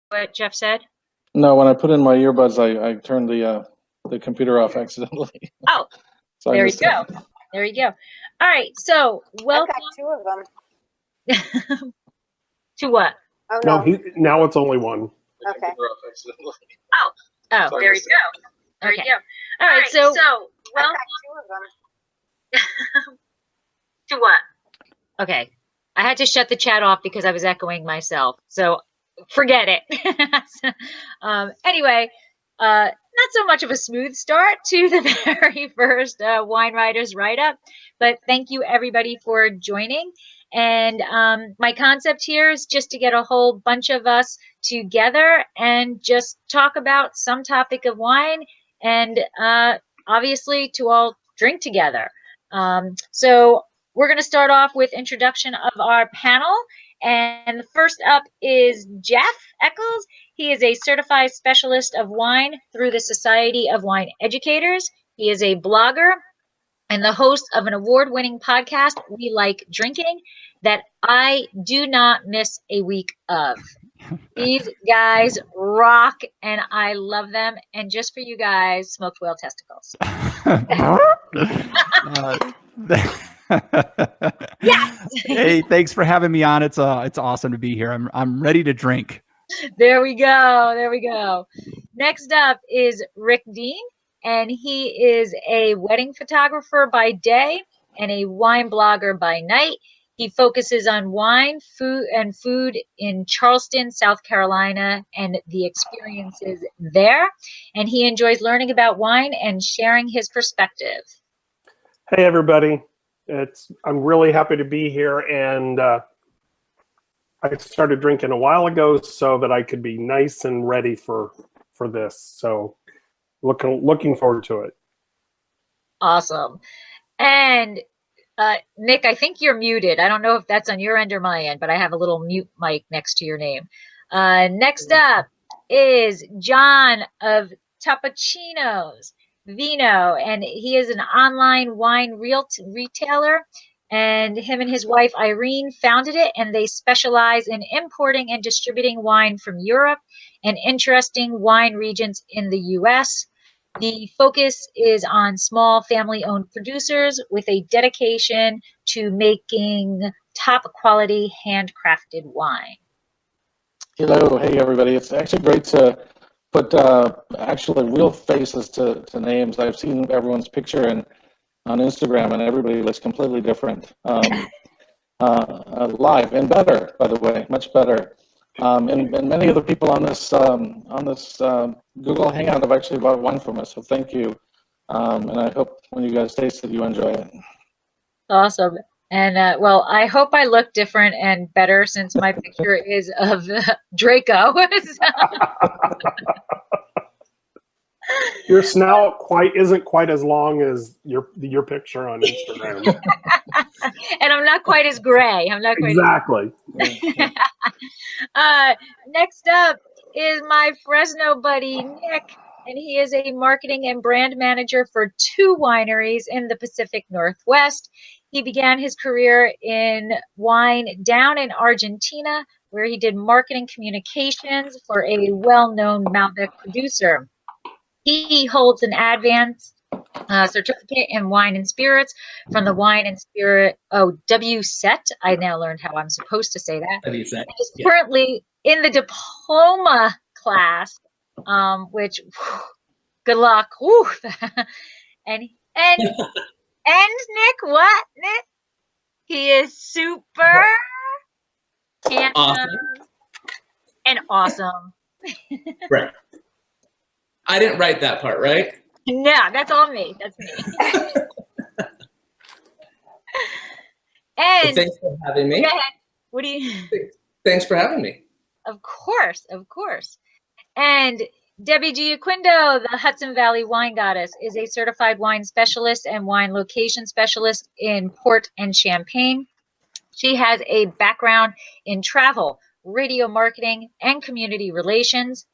what Jeff said? No, when I put in my earbuds, I turned the computer off accidentally. Oh, So there you go. There you go. All right, so welcome. I've got two of them. To what? Oh No, no. now it's only one. Okay. Oh, there you go. There you go. All right, so I've welcome got two of them. to what? Okay, I had to shut the chat off because I was echoing myself. So forget it. Anyway, not so much of a smooth start to the very first Wine Writers Write-Up, but thank you everybody for joining. And my concept here is just to get a whole bunch of us together and just talk about some topic of wine and obviously to all drink together. So we're going to start off with introduction of our panel. And first up is Jeff Eccles. He is a certified specialist of wine through the Society of Wine Educators. He is a blogger and the host of an award-winning podcast, We Like Drinking, that I do not miss a week of. These guys rock, and I love them. And just for you guys, smoked whale testicles. Yes. Hey, thanks for having me on. It's awesome to be here. I'm ready to drink. There we go. There we go. Next up is Rick Dean, and he is a wedding photographer by day and a wine blogger by night. He focuses on wine, food in Charleston, South Carolina, and the experiences there. And he enjoys learning about wine and sharing his perspective. Hey, everybody. I'm really happy to be here, and I started drinking a while ago so that I could be nice and ready for this. So looking forward to it. Awesome. And Nick, I think you're muted. I don't know if that's on your end or my end, but I have a little mute mic next to your name. Next up is John of Tappuccino's Vino, and he is an online wine retailer, and him and his wife Irene founded it, and they specialize in importing and distributing wine from Europe and interesting wine regions in the US. The focus is on small family-owned producers with a dedication to making top quality handcrafted wine. Hello, hey everybody. It's actually great to put actually real faces to names. I've seen everyone's picture on Instagram, and everybody looks completely different. Live and better, by the way, much better. And many of the people on this Google Hangout have actually bought wine from us, so thank you. And I hope when you guys taste it, you enjoy it. Awesome. And well, I hope I look different and better since my picture is of Draco. Your snout isn't quite as long as your picture on Instagram. And I'm not quite as gray. I'm not quite exactly. Next up is my Fresno buddy Nick, and he is a marketing and brand manager for 2 wineries in the Pacific Northwest. He began his career in wine down in Argentina, where he did marketing communications for a well-known Malbec producer. He holds an advanced certificate in wine and spirits from the Wine and Spirit WSET. I now learned how I'm supposed to say that. WSET. He's currently in the diploma class, which good luck. and Nick, what Nick? He is super handsome awesome. And awesome. Right. I didn't write that part, right? No, that's all me. That's me. And well, thanks for having me. Go ahead. What do you? Thanks for having me. Of course, of course. And Debbie Giaquindo, the Hudson Valley Wine Goddess, is a certified wine specialist and wine location specialist in Port and Champaign. She has a background in travel, radio marketing, and community relations.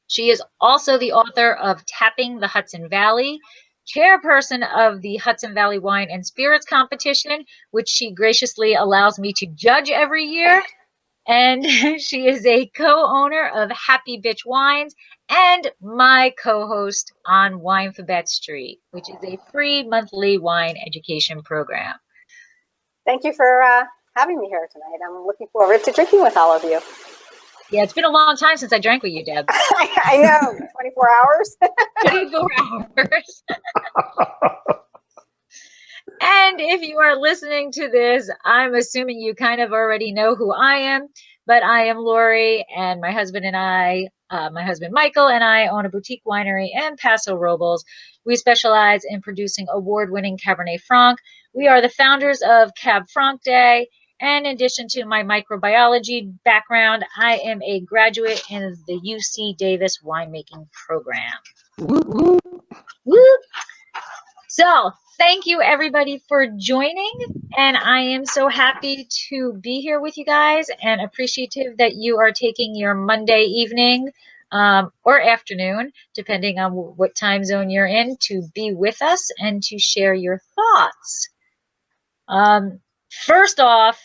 She is also the author of Tapping the Hudson Valley, chairperson of the Hudson Valley Wine and Spirits Competition, which she graciously allows me to judge every year, and she is a co-owner of Happy Bitch Wines and my co-host on Winefabet Street, which is a free monthly wine education program. Thank you for having me here tonight. I'm looking forward to drinking with all of you. Yeah, it's been a long time since I drank with you, Deb. I know, 24 hours. 24 hours. And if you are listening to this, I'm assuming you kind of already know who I am, but I am Lori, and my husband Michael and I own a boutique winery in Paso Robles. We specialize in producing award-winning Cabernet Franc. We are the founders of Cab Franc Day, and in addition to my microbiology background, I am a graduate in the UC Davis winemaking program. Woo! So, thank you everybody for joining, and I am so happy to be here with you guys and appreciative that you are taking your Monday evening or afternoon, depending on what time zone you're in, to be with us and to share your thoughts. First off,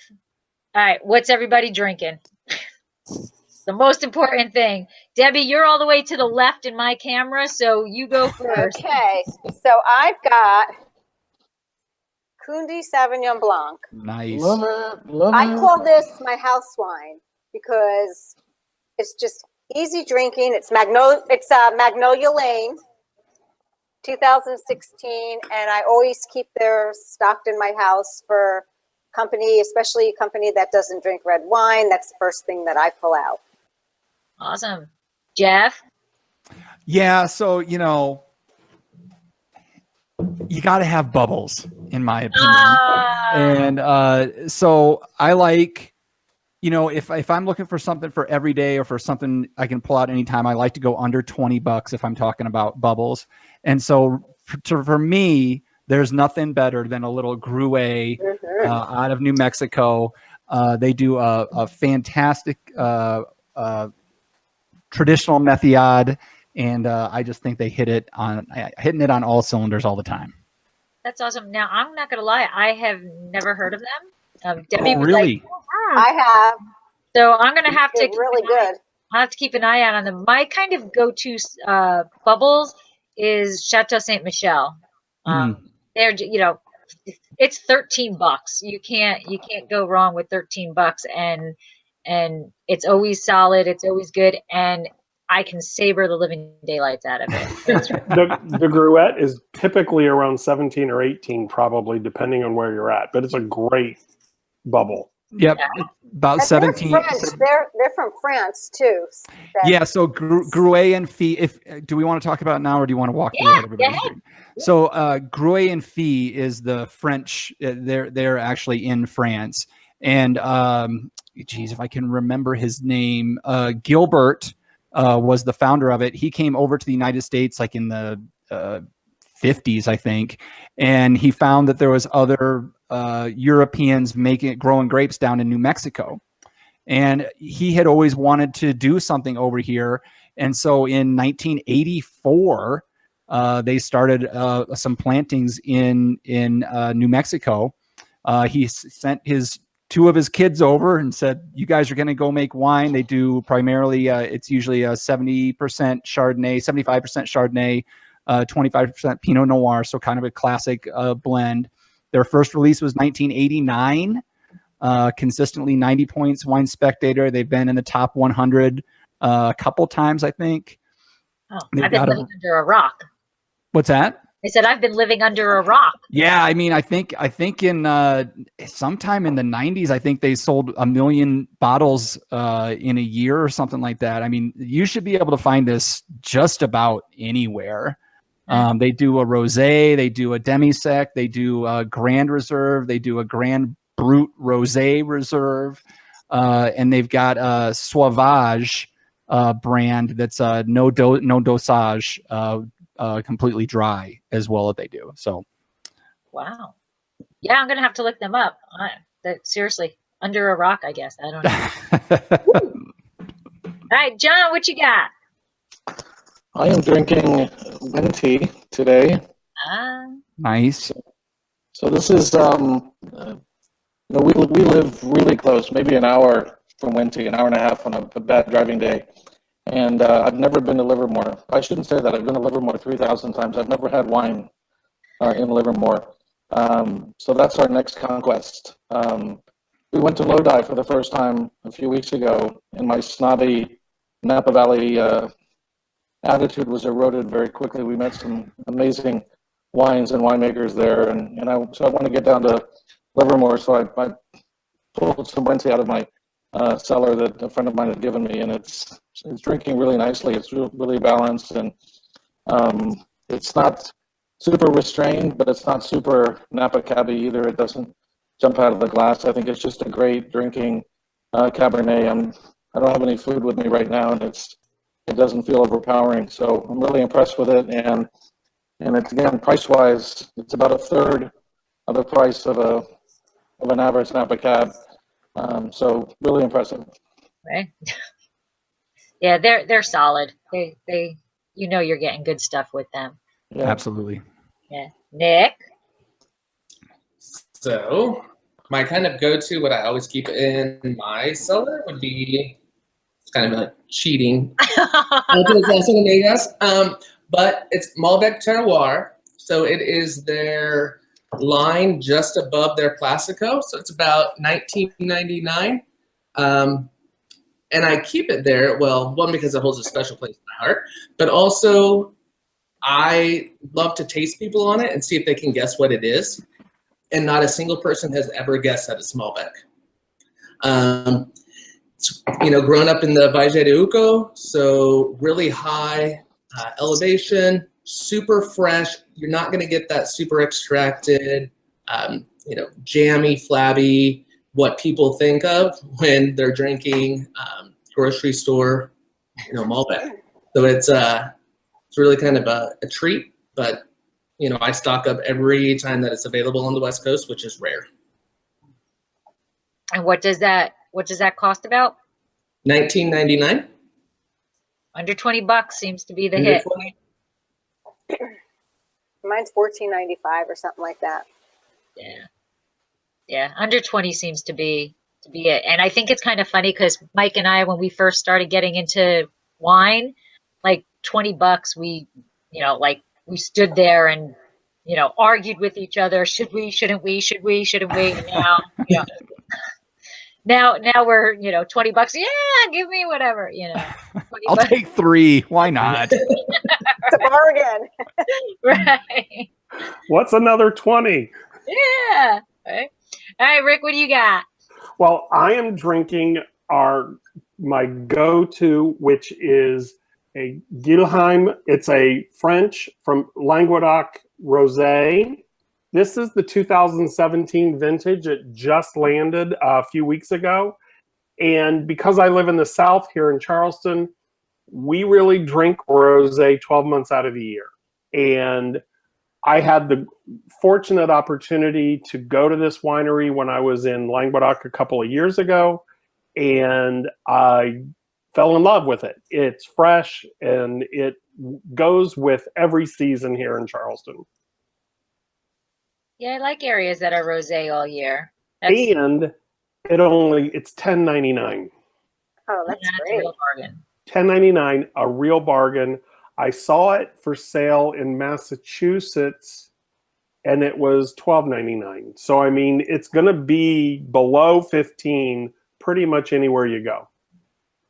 all right, what's everybody drinking? The most important thing. Debbie, you're all the way to the left in my camera, so you go first. Okay, so I've got Kunde Sauvignon Blanc. Nice. Love it. Love I it. call this my house wine because it's just easy drinking. It's Magnolia Lane, 2016, and I always keep theirs stocked in my house for company, especially a company that doesn't drink red wine. That's the first thing that I pull out. Awesome. Jeff? Yeah, so you got to have bubbles, in my opinion. And so I like, if I'm looking for something for every day or for something I can pull out anytime, I like to go under $20 if I'm talking about bubbles. And so for me, there's nothing better than a little Gruet out of New Mexico. They do a fantastic traditional Methiad, and I just think they hitting it on all cylinders all the time. That's awesome. Now, I'm not going to lie. I have never heard of them. Debbie Oh, was really? like, I have. So I'm going to have to They're really good. I'll have to keep an eye out on them. My kind of go-to bubbles is Chateau Saint Michel. They're, it's $13. You can't go wrong with $13, and it's always solid. It's always good, and I can savor the living daylights out of it. The Gruet is typically around 17 or 18, probably, depending on where you're at. But it's a great bubble. Yep, about But 17. They're French. They're from France too. Yeah, so Gruet and Fee. Do we want to talk about it now, or do you want to walk through what everybody's doing? So Gruet and Fee is the French. They're actually in France, and geez, if I can remember his name, Gilbert was the founder of it. He came over to the United States like in the 50s, I think, and he found that there was other Europeans growing grapes down in New Mexico, and he had always wanted to do something over here. And so in 1984, they started some plantings in New Mexico. He sent two of his kids over and said, "You guys are going to go make wine." They do primarily, it's usually a 70% Chardonnay, 75% Chardonnay, 25% Pinot Noir. So kind of a classic blend. Their first release was 1989, consistently 90 points, Wine Spectator. They've been in the top 100 a couple times, I think. Oh, I've been living under a rock. What's that? I said I've been living under a rock. Yeah, I mean, I think in sometime in the 90s, I think they sold 1 million bottles in a year or something like that. I mean, you should be able to find this just about anywhere. They do a rosé, they do a demi-sec, they do a Grand Reserve, they do a Grand Brut Rosé Reserve, and they've got a Sauvage brand that's no dosage, completely dry as well that they do. So, wow, yeah, I'm gonna have to look them up. Seriously, under a rock, I guess. I don't know. All right, John, what you got? I am drinking Venti today. Nice. So this is, we live really close, maybe an hour from Wente, an hour and a half on a bad driving day. And I've never been to Livermore. I shouldn't say that. I've been to Livermore 3,000 times. I've never had wine in Livermore. So that's our next conquest. We went to Lodi for the first time a few weeks ago, and my snobby Napa Valley attitude was eroded very quickly. We met some amazing wines and winemakers there, so I want to get down to Livermore. So I pulled some Wente out of my cellar that a friend of mine had given me, and it's drinking really nicely. It's really balanced, and it's not super restrained, but it's not super Napa Cabby either. It doesn't jump out of the glass. I think it's just a great drinking Cabernet. I don't have any food with me right now, and it doesn't feel overpowering. So I'm really impressed with it, and it's, again, price-wise, it's about a third of the price of an average Napa Cab. So really impressive. Right. Yeah, they're solid. They you're getting good stuff with them. Yeah. Absolutely. Yeah. Nick? So my kind of go-to, what I always keep in my cellar would be, it's kind of like cheating. But it's Malbec Terroir. So it is their line just above their Classico. So it's about $19.99. And I keep it there, well, one, because it holds a special place in my heart, but also I love to taste people on it and see if they can guess what it is. And not a single person has ever guessed that it's Malbec. Growing up in the Valle de Uco, so really high elevation, super fresh. You're not going to get that super extracted, jammy, flabby, what people think of when they're drinking grocery store, Malbec. So it's really kind of a treat, but I stock up every time that it's available on the West Coast, which is rare. And what does that cost about? $19.99. Under $20 seems to be the hit. Mine's $14.95 or something like that. Yeah. Under 20 seems to be it. And I think it's kind of funny because Mike and I, when we first started getting into wine, like $20, we we stood there and argued with each other. Should we? Shouldn't we? Should we? Shouldn't we? Now, now we're $20. Yeah, give me whatever. I'll take 3. Why not? It's a bargain. Right. What's another 20? Yeah. Right. All right, Rick, what do you got? Well, I am drinking my go-to, which is a Guilhem. It's a French from Languedoc Rosé. This is the 2017 vintage. It just landed a few weeks ago. And because I live in the South here in Charleston, we really drink rosé 12 months out of the year. And I had the fortunate opportunity to go to this winery when I was in Languedoc a couple of years ago, and I fell in love with it. It's fresh, and it goes with every season here in Charleston. Yeah, I like areas that are rosé all year. And it's $10.99. Oh, that's a great. real bargain. $10.99, a real bargain. I saw it for sale in Massachusetts, and it was $12.99. So I mean, it's going to be below $15 pretty much anywhere you go.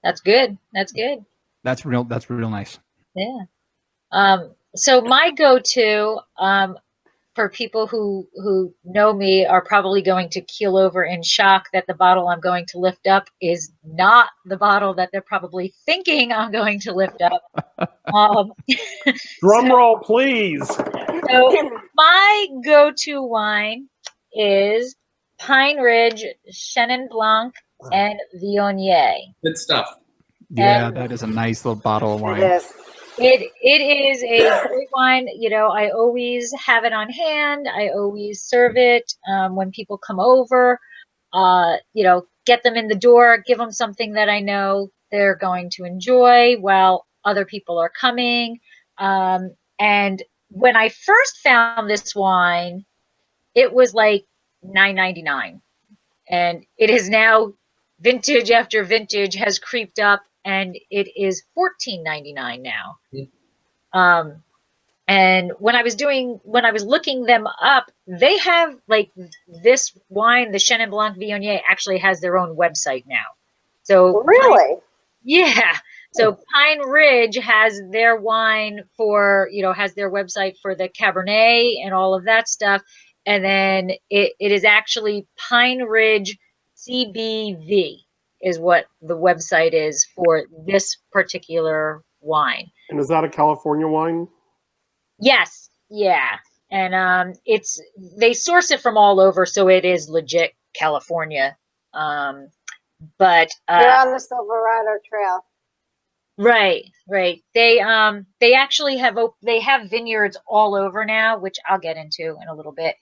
That's good. That's good. That's real nice. Yeah. So my go-to, for people who know me are probably going to keel over in shock that the bottle I'm going to lift up is not the bottle that they're probably thinking I'm going to lift up. Drum roll, please. So my go-to wine is Pine Ridge, Chenin Blanc, and Viognier. Good stuff. Yeah, that is a nice little bottle of wine. It is. It is a great wine. I always have it on hand. I always serve it when people come over. Get them in the door, give them something that I know they're going to enjoy while other people are coming. And when I first found this wine, it was like $9.99, and it is now vintage after vintage has creeped up, and it is $14.99 now. And when I was looking them up, they have like this wine, the Chenin Blanc Viognier, actually has their own website now. So Really? yeah. So Pine Ridge has their wine for, has their website for the Cabernet and all of that stuff. And then it is actually Pine Ridge CBV is what the website is for this particular wine. And is that a California wine? Yes. Yeah. And they source it from all over, so it is legit California. But They're on the Silverado Trail. Right. They actually have vineyards all over now, which I'll get into in a little bit.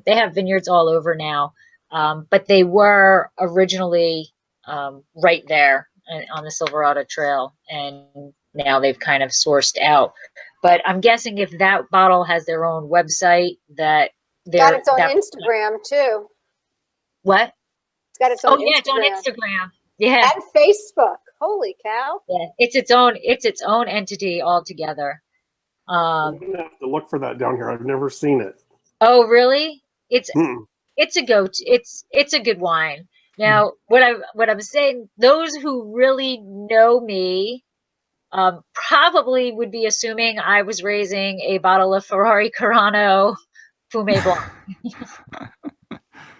They have vineyards all over now, but they were originally right there on the Silverado Trail, and now they've kind of sourced out. But I'm guessing if that bottle has their own website, that got its own Instagram too. What? It's got its own. Oh yeah, it's on Instagram. Yeah, and Facebook. Holy cow! Yeah, it's its own entity altogether. I'm gonna have to look for that down here. I've never seen it. Oh really? It's a it's a good wine. Now, what I'm saying, those who really know me probably would be assuming I was raising a bottle of Ferrari Carano Fumé Blanc.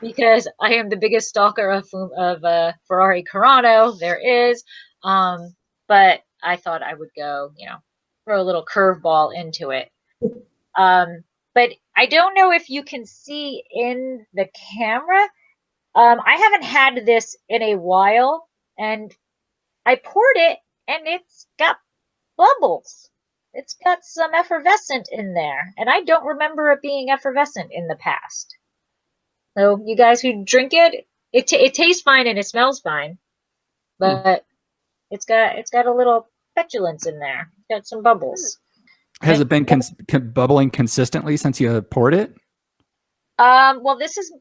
Because I am the biggest stalker of Ferrari Carano there is. But I thought I would go, throw a little curveball into it. But I don't know if you can see in the camera. I haven't had this in a while, and I poured it, and it's got bubbles. It's got some effervescent in there, and I don't remember it being effervescent in the past. So you guys who drink it, it tastes fine and it smells fine, but it's got a little petulance in there. It's got some bubbles. Has it been bubbling consistently since you poured it? Well, this has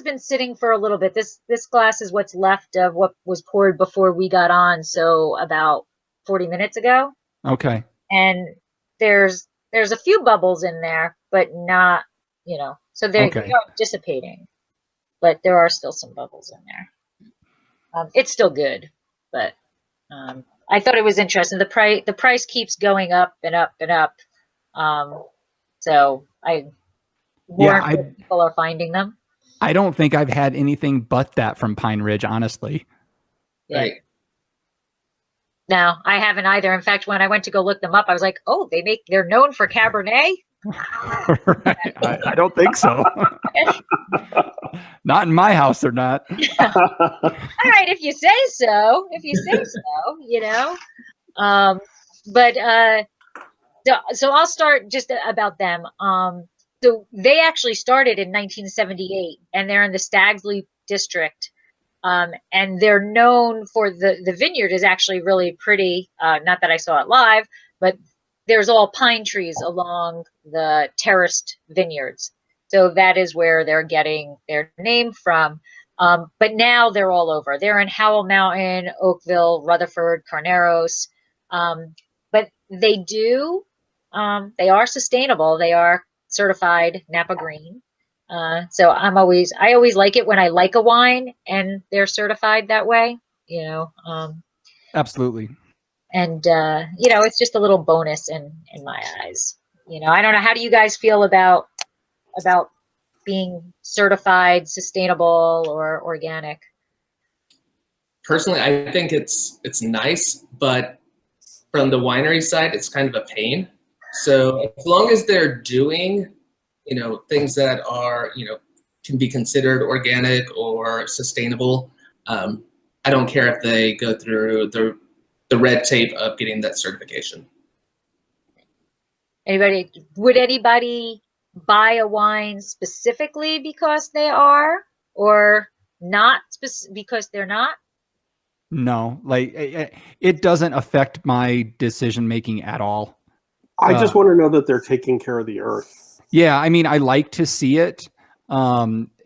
been sitting for a little bit. This glass is what's left of what was poured before we got on, so about 40 minutes ago. Okay. And there's a few bubbles in there, but not, so they are dissipating, but there are still some bubbles in there. It's still good, but I thought it was interesting. The price keeps going up and up and up. So people are finding them. I don't think I've had anything but that from Pine Ridge, honestly. Yeah. Right. No, I haven't either. In fact, when I went to go look them up, I was like, oh, they're known for Cabernet? Right. I don't think so. Not in my house, they're not. All right, if you say so, So I'll start just about them. So they actually started in 1978, and they're in the Stags Leap district. And they're known for the vineyard is actually really pretty. Not that I saw it live, but there's all pine trees along the terraced vineyards. So that is where they're getting their name from. But now they're all over. They're in Howell Mountain, Oakville, Rutherford, Carneros. But they are sustainable. They are certified Napa Green. So I always like it when I like a wine and they're certified that way, Absolutely. And, it's just a little bonus in my eyes. I don't know. How do you guys feel about being certified sustainable or organic? Personally, I think it's nice, but from the winery side, it's kind of a pain. So as long as they're doing, things that are, can be considered organic or sustainable, I don't care if they go through the red tape of getting that certification. Would anybody buy a wine specifically because they are, or not because they're not? No, like it doesn't affect my decision making at all. I just want to know that they're taking care of the earth. Yeah, I mean, I like to see it.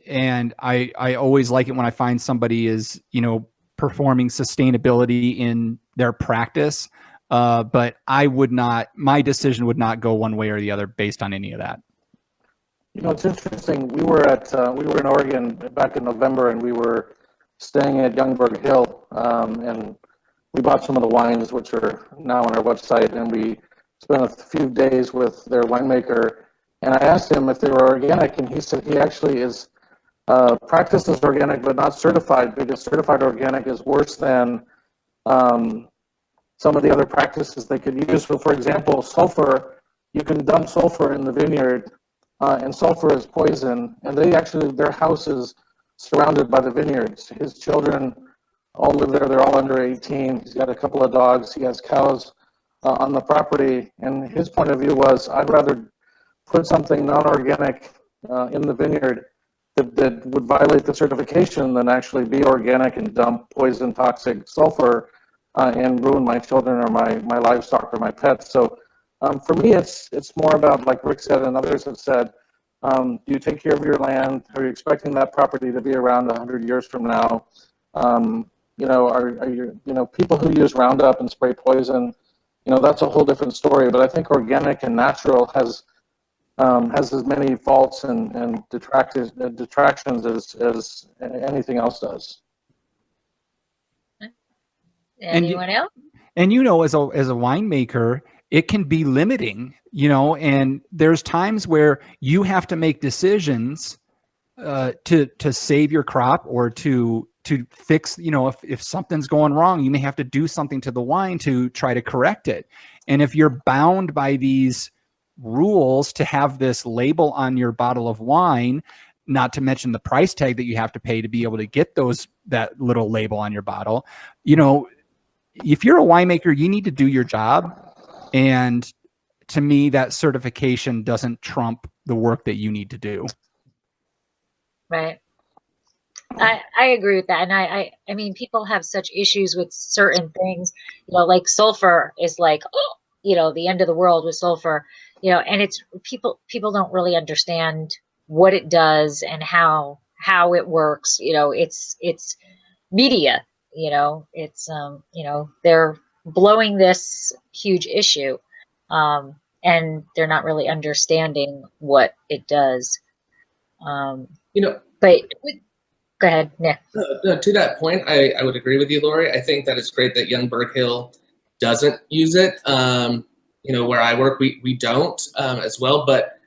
and I always like it when I find somebody is, you know, performing sustainability in their practice. But I would not, my decision would not go one way or the other based on any of that. You know, it's interesting. We were in Oregon back in November, and we were staying at Youngberg Hill, and we bought some of the wines, which are now on our website, and we spent a few days with their winemaker. And I asked him if they were organic, and he said he actually is practiced as organic, but not certified, because certified organic is worse than some of the other practices they could use. So, for example, sulfur, you can dump sulfur in the vineyard, and sulfur is poison, and their house is surrounded by the vineyards. His children all live there. They're all under 18. He's got a couple of dogs. He has cows on the property, and his point of view was, I'd rather put something non-organic in the vineyard that would violate the certification than actually be organic and dump poison, toxic sulfur and ruin my children or my livestock or my pets. So for me, it's more about, like Rick said and others have said, do you take care of your land? Are you expecting that property to be around 100 years from now? You know, are you, you know, people who use Roundup and spray poison, you know, that's a whole different story. But I think organic and natural has as many faults and detractions as anything else does. Anyone else? And you know, as a winemaker, it can be limiting, you know, and there's times where you have to make decisions to save your crop or to fix, you know, if something's going wrong, you may have to do something to the wine to try to correct it. And if you're bound by these rules to have this label on your bottle of wine, not to mention the price tag that you have to pay to be able to get that little label on your bottle, you know, if you're a winemaker, you need to do your job. And to me, that certification doesn't trump the work that you need to do. Right. I agree with that. And I mean, people have such issues with certain things, you know, like sulfur is like, oh, you know, the end of the world with sulfur, you know, and it's people don't really understand what it does and how it works. You know, it's media, you know, it's, you know, they're blowing this huge issue, and they're not really understanding what it does. You know, but go ahead, Nick. To that point, I would agree with you, Lori. I think that it's great that Youngberg Hill doesn't use it. You know, where I work, we don't as well. But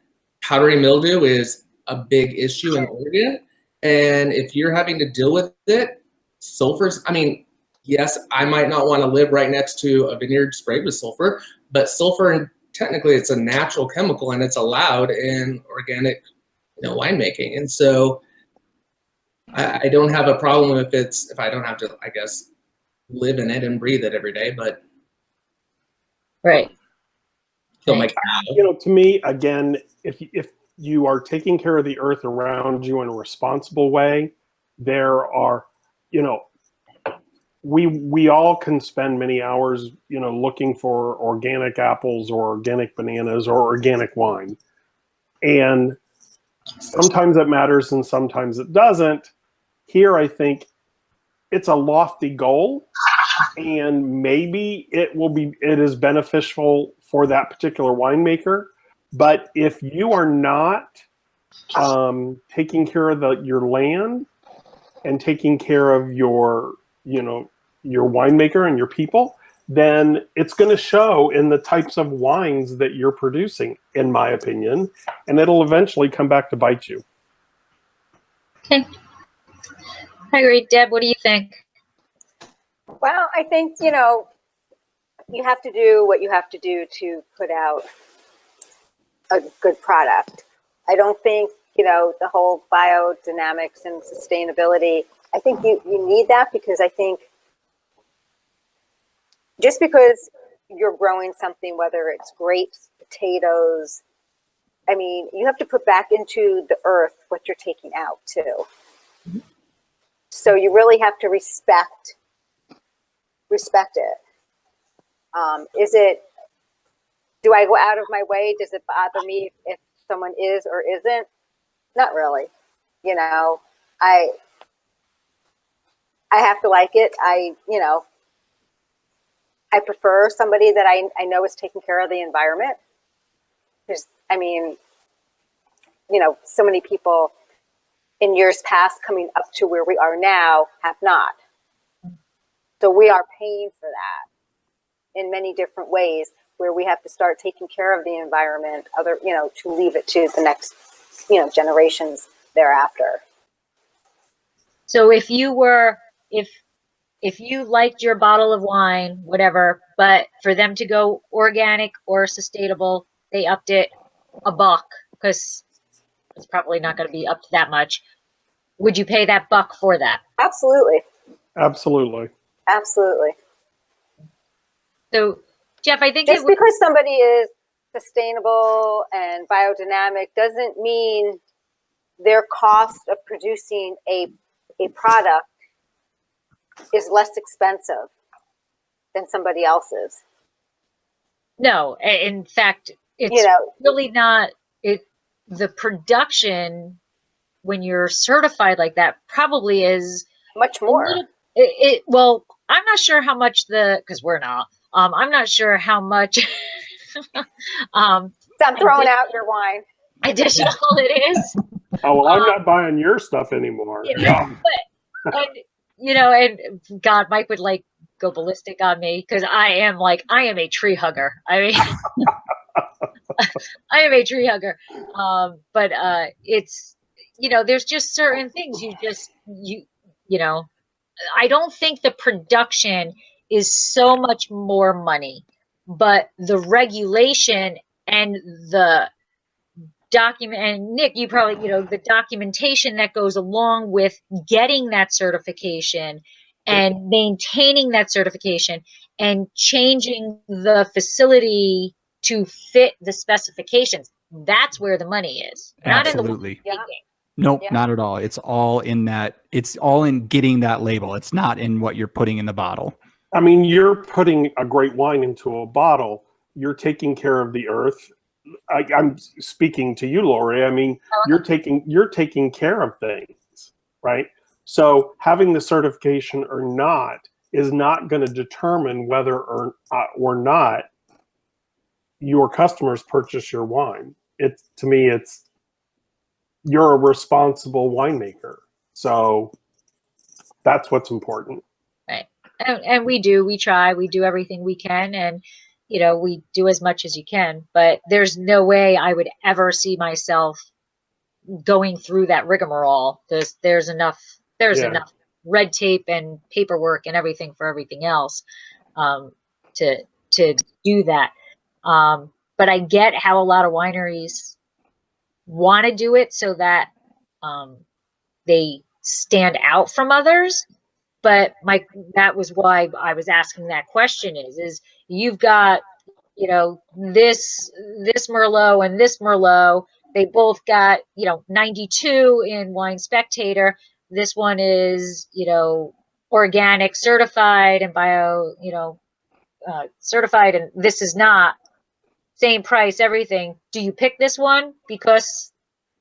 powdery mildew is a big issue in Oregon, and if you're having to deal with it, sulfur's. I mean, yes, I might not want to live right next to a vineyard sprayed with sulfur, but sulfur, technically, it's a natural chemical, and it's allowed in organic, you know, winemaking, and so. I don't have a problem if I don't have to, I guess, live in it and breathe it every day, but right. kill my cow. You know, to me, again, if you are taking care of the earth around you in a responsible way, there are, you know, we all can spend many hours, you know, looking for organic apples or organic bananas or organic wine, and sometimes it matters and sometimes it doesn't. Here, I think it's a lofty goal, and maybe it is beneficial for that particular winemaker. But if you are not taking care of your land and taking care of your, you know, your winemaker and your people, then it's going to show in the types of wines that you're producing, in my opinion, and it'll eventually come back to bite you. Okay. I agree. Deb, what do you think? Well, I think, you know, you have to do what you have to do to put out a good product. I don't think, you know, the whole biodynamics and sustainability, I think you need that, because I think just because you're growing something, whether it's grapes, potatoes, I mean, you have to put back into the earth what you're taking out too. So you really have to respect it. Do I go out of my way? Does it bother me if someone is or isn't? Not really. You know, I have to like it. I prefer somebody that I know is taking care of the environment. There's, I mean, so many people in years past coming up to where we are now have not. So we are paying for that in many different ways, where we have to start taking care of the environment, to leave it to the next, generations thereafter. So if you liked your bottle of wine, whatever, but for them to go organic or sustainable, they upped it $1 because it's probably not going to be up to that much. Would you pay that $1 for that? Absolutely. Absolutely. Absolutely. So, Jeff, I think just because somebody is sustainable and biodynamic doesn't mean their cost of producing a product is less expensive than somebody else's. No, in fact, it's really not. The production, when you're certified like that, probably is much more. Well, I'm not sure how much because we're not. I'm not sure how much. So I'm throwing out your wine. Additional it is. Oh, well, I'm not buying your stuff anymore. And God, Mike would go ballistic on me because I am a tree hugger. I mean, I am a tree hugger. But it's, there's just certain things I don't think the production is so much more money, but the regulation and the document, and Nick, you probably, the documentation that goes along with getting that certification and maintaining that certification and changing the facility to fit the specifications. That's where the money is. Absolutely. Not in the Nope, not at all. It's all in that. It's all in getting that label. It's not in what you're putting in the bottle. I mean, you're putting a great wine into a bottle. You're taking care of the earth. I'm speaking to you, Lori. I mean, you're taking care of things, right? So having the certification or not is not going to determine whether or not your customers purchase your wine. To me, you're a responsible winemaker. So that's what's important. Right. And we try, we do everything we can. And, we do as much as you can, but there's no way I would ever see myself going through that rigmarole. There's enough red tape and paperwork and everything for everything else, to do that. But I get how a lot of wineries want to do it so that they stand out from others. But that was why I was asking that question is you've got, this Merlot and this Merlot, they both got, 92 in Wine Spectator. This one is, organic certified and bio, certified, and this is not. Same price, everything. Do you pick this one because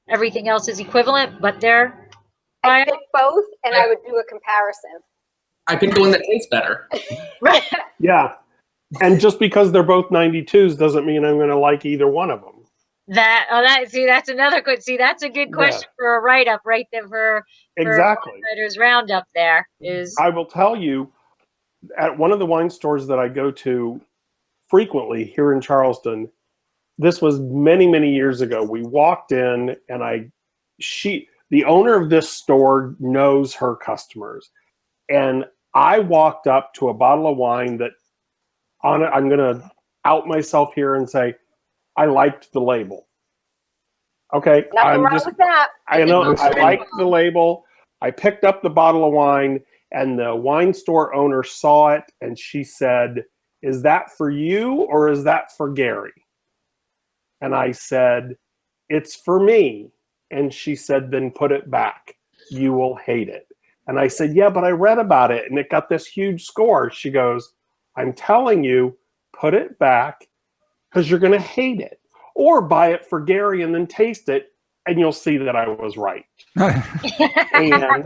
everything else is equivalent, but they're I pick both, and I would do a comparison. I pick the one that tastes better. Right. Yeah. And just because they're both 92s doesn't mean I'm going to like either one of them. That's another good. See, that's a good question for a write-up right there for exactly. Writers Roundup. There is. I will tell you, at one of the wine stores that I go to frequently here in Charleston, this was many, many years ago. We walked in, and the owner of this store knows her customers, and I walked up to a bottle of wine that I'm going to out myself here and say, I liked the label. Okay. Nothing wrong with that. I know. I liked the label. I picked up the bottle of wine, and the wine store owner saw it, and she said, is that for you or is that for Gary? And I said, it's for me. And she said, then put it back. You will hate it. And I said, yeah, but I read about it and it got this huge score. She goes, I'm telling you, put it back because you're going to hate it. Or buy it for Gary and then taste it and you'll see that I was right. And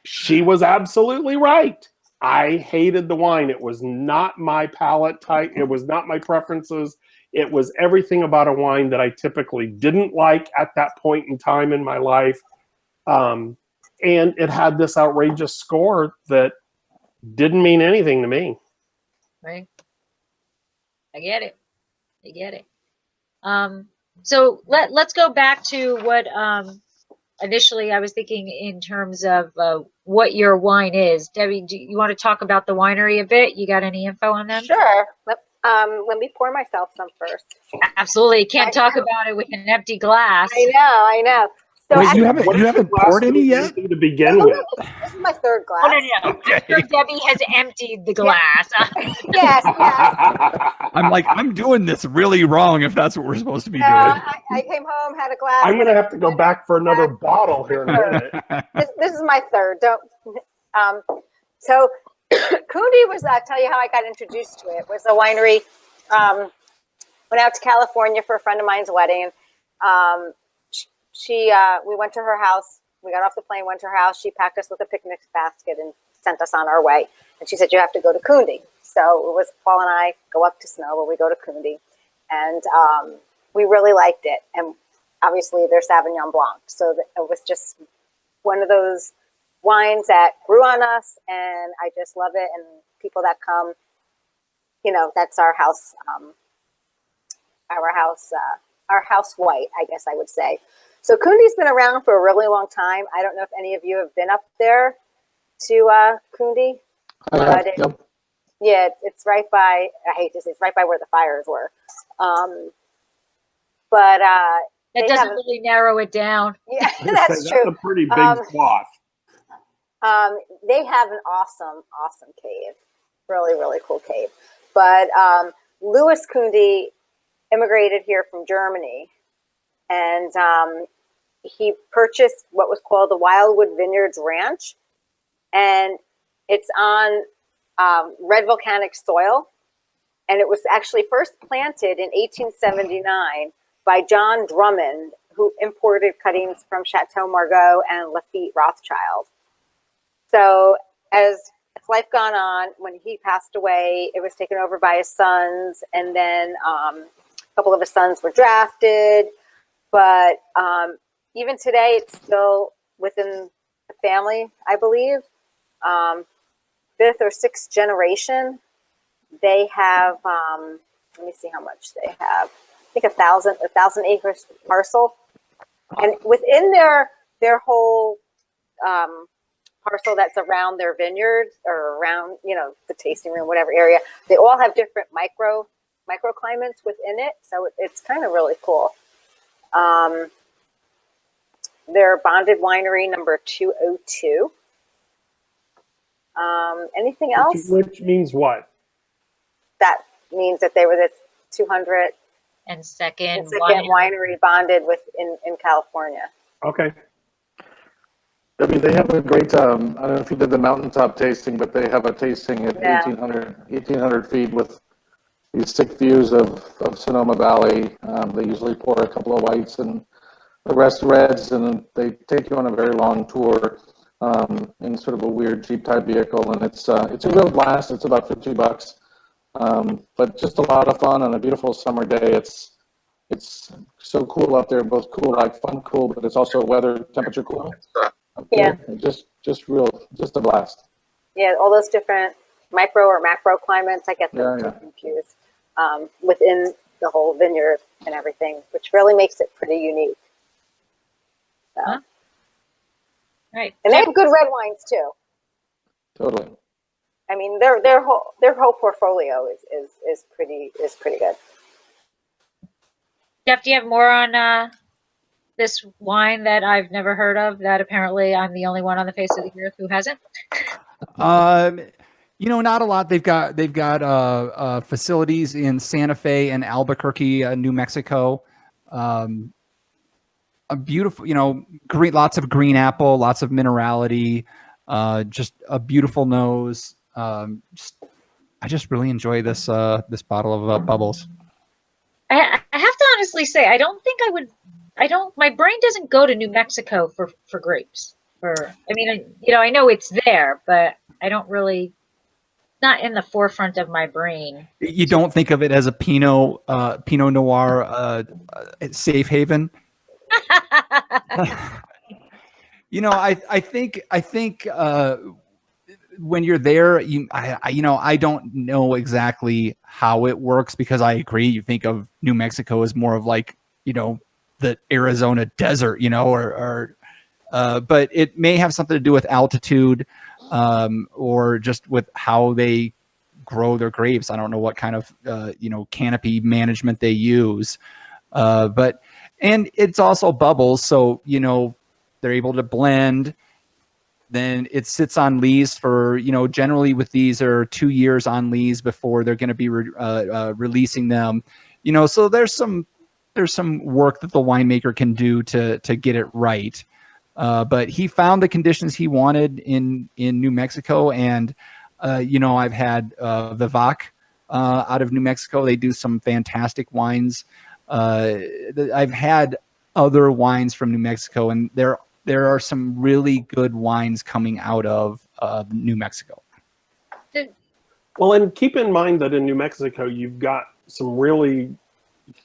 she was absolutely right. I hated the wine. It was not my palate type. It was not my preferences. It was everything about a wine that I typically didn't like at that point in time in my life. And it had this outrageous score that didn't mean anything to me. Right. I get it. I get it. So let's go back to what initially I was thinking in terms of what your wine is. Debbie, do you want to talk about the winery a bit? You got any info on them? Sure. Let me pour myself some first. Absolutely. Can't talk about it with an empty glass. I know. So Wait, you actually, haven't poured any yet? To begin with. this is my third glass. Oh, no. Okay. I'm sure Debbie has emptied the glass. Yes. I'm like, I'm doing this really wrong if that's what we're supposed to be doing. I came home, had a glass. I'm going to have to go back for another bottle here in a minute. This is my third. So Kundi was, I'll tell you how I got introduced to it, was a winery. Went out to California for a friend of mine's wedding. We went to her house. We got off the plane, went to her house. She packed us with a picnic basket and sent us on our way. And she said, you have to go to Kundi. So it was Paul and I go up to Snow, but we go to Kundi. And we really liked it. And obviously they're Sauvignon Blanc. So it was just one of those wines that grew on us. And I just love it. And people that come, that's our house, our house white, I guess I would say. So Kundi's been around for a really long time. I don't know if any of you have been up there to Kundi. Yeah, it's right by, I hate to say, it's right by where the fires were. That doesn't really narrow it down. Yeah, that's true. That's a pretty big swath. They have an awesome cave. Really, really cool cave. But Louis Kundi immigrated here from Germany, and he purchased what was called the Wildwood Vineyards Ranch, and it's on red volcanic soil, and it was actually first planted in 1879 by John Drummond, who imported cuttings from Chateau Margaux and Lafite Rothschild. So as life gone on, when he passed away, it was taken over by his sons, and then a couple of his sons were drafted. But even today, it's still within the family, I believe. Fifth or sixth generation, they have, let me see how much they have. I think 1,000 acres parcel. And within their whole parcel that's around their vineyard or around, the tasting room, whatever area, they all have different microclimates within it. So it's kind of really cool. They're bonded winery number 202. Anything else? Which means what? That means that they were the 200 and second winery bonded in California. Okay. I mean, they have a great, I don't know if you did the mountaintop tasting, but they have a tasting at 1,800 feet with these sick views of Sonoma Valley. They usually pour a couple of whites and the rest reds, and they take you on a very long tour in sort of a weird Jeep type vehicle, and it's a real blast. It's about $50, but just a lot of fun on a beautiful summer day. It's so cool up there, both cool, like fun cool, but it's also weather temperature cool. Yeah, just a blast. Yeah, all those different micro or macro climates. I get them confused within the whole vineyard and everything, which really makes it pretty unique. So. Huh? Right, and they have good red wines too. Totally. I mean, their whole portfolio is pretty good. Jeff, do you have more on this wine that I've never heard of, that apparently I'm the only one on the face of the earth who hasn't? Not a lot. They've got facilities in Santa Fe and Albuquerque, New Mexico. A beautiful, lots of green apple, lots of minerality, just a beautiful nose. I just really enjoy this bottle of bubbles. I have to honestly say, I don't think I would I don't. My brain doesn't go to New Mexico for grapes. I mean, I know it's there, but I don't really. Not in the forefront of my brain. You don't think of it as a Pinot Noir safe haven. I think when you're there, I don't know exactly how it works, because I agree. You think of New Mexico as more of like, the Arizona desert, but it may have something to do with altitude, or just with how they grow their grapes. I don't know what kind of, canopy management they use, and it's also bubbles. So, they're able to blend. Then it sits on lees for, generally with these are 2 years on lees before they're going to be releasing them, so there's some work that the winemaker can do to get it right. But he found the conditions he wanted in New Mexico. And, I've had Vivac out of New Mexico. They do some fantastic wines. I've had other wines from New Mexico, and there are some really good wines coming out of New Mexico. Well, and keep in mind that in New Mexico, you've got some really,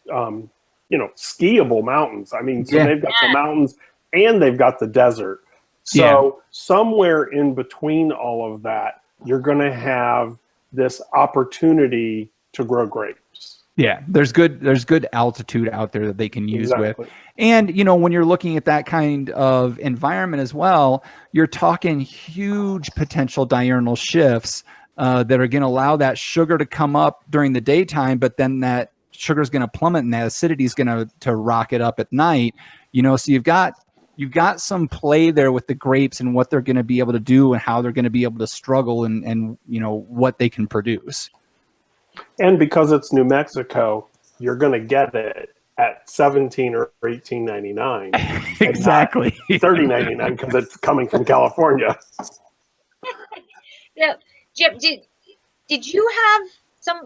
skiable mountains. I mean, so they've got the mountains and they've got the desert. So somewhere in between all of that, you're going to have this opportunity to grow grapes. Yeah, there's good altitude out there that they can use with. And, when you're looking at that kind of environment as well, you're talking huge potential diurnal shifts that are going to allow that sugar to come up during the daytime, but then that sugar is going to plummet and that acidity is going to rocket up at night. So you've got some play there with the grapes and what they're going to be able to do and how they're going to be able to struggle and what they can produce. And because it's New Mexico, you're going to get it at $17 or $18.99. Exactly. $30.99 because it's coming from California. Yeah, Jim, did you have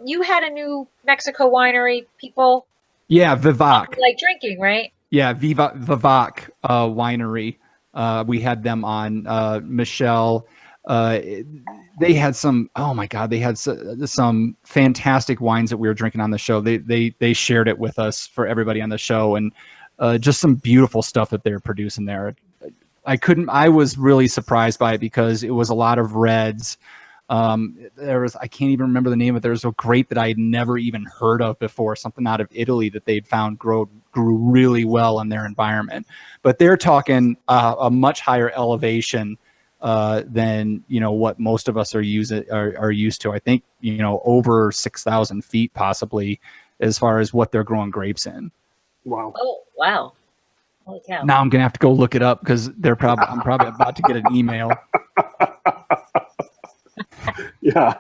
you had a New Mexico winery, people? Yeah, Vivac. Like drinking, right? Yeah, Vivac winery. We had them on. Michelle. They had some. Oh my God, they had some fantastic wines that we were drinking on the show. They shared it with us for everybody on the show, and just some beautiful stuff that they're producing there. I was really surprised by it because it was a lot of reds. I can't even remember the name of it. There was a grape that I had never even heard of before, something out of Italy that they'd found grew really well in their environment. But they're talking a much higher elevation than what most of us are used to. I think over 6,000 feet possibly, as far as what they're growing grapes in. Wow. Oh wow. Holy cow. Now I'm gonna have to go look it up because I'm probably about to get an email. Yeah.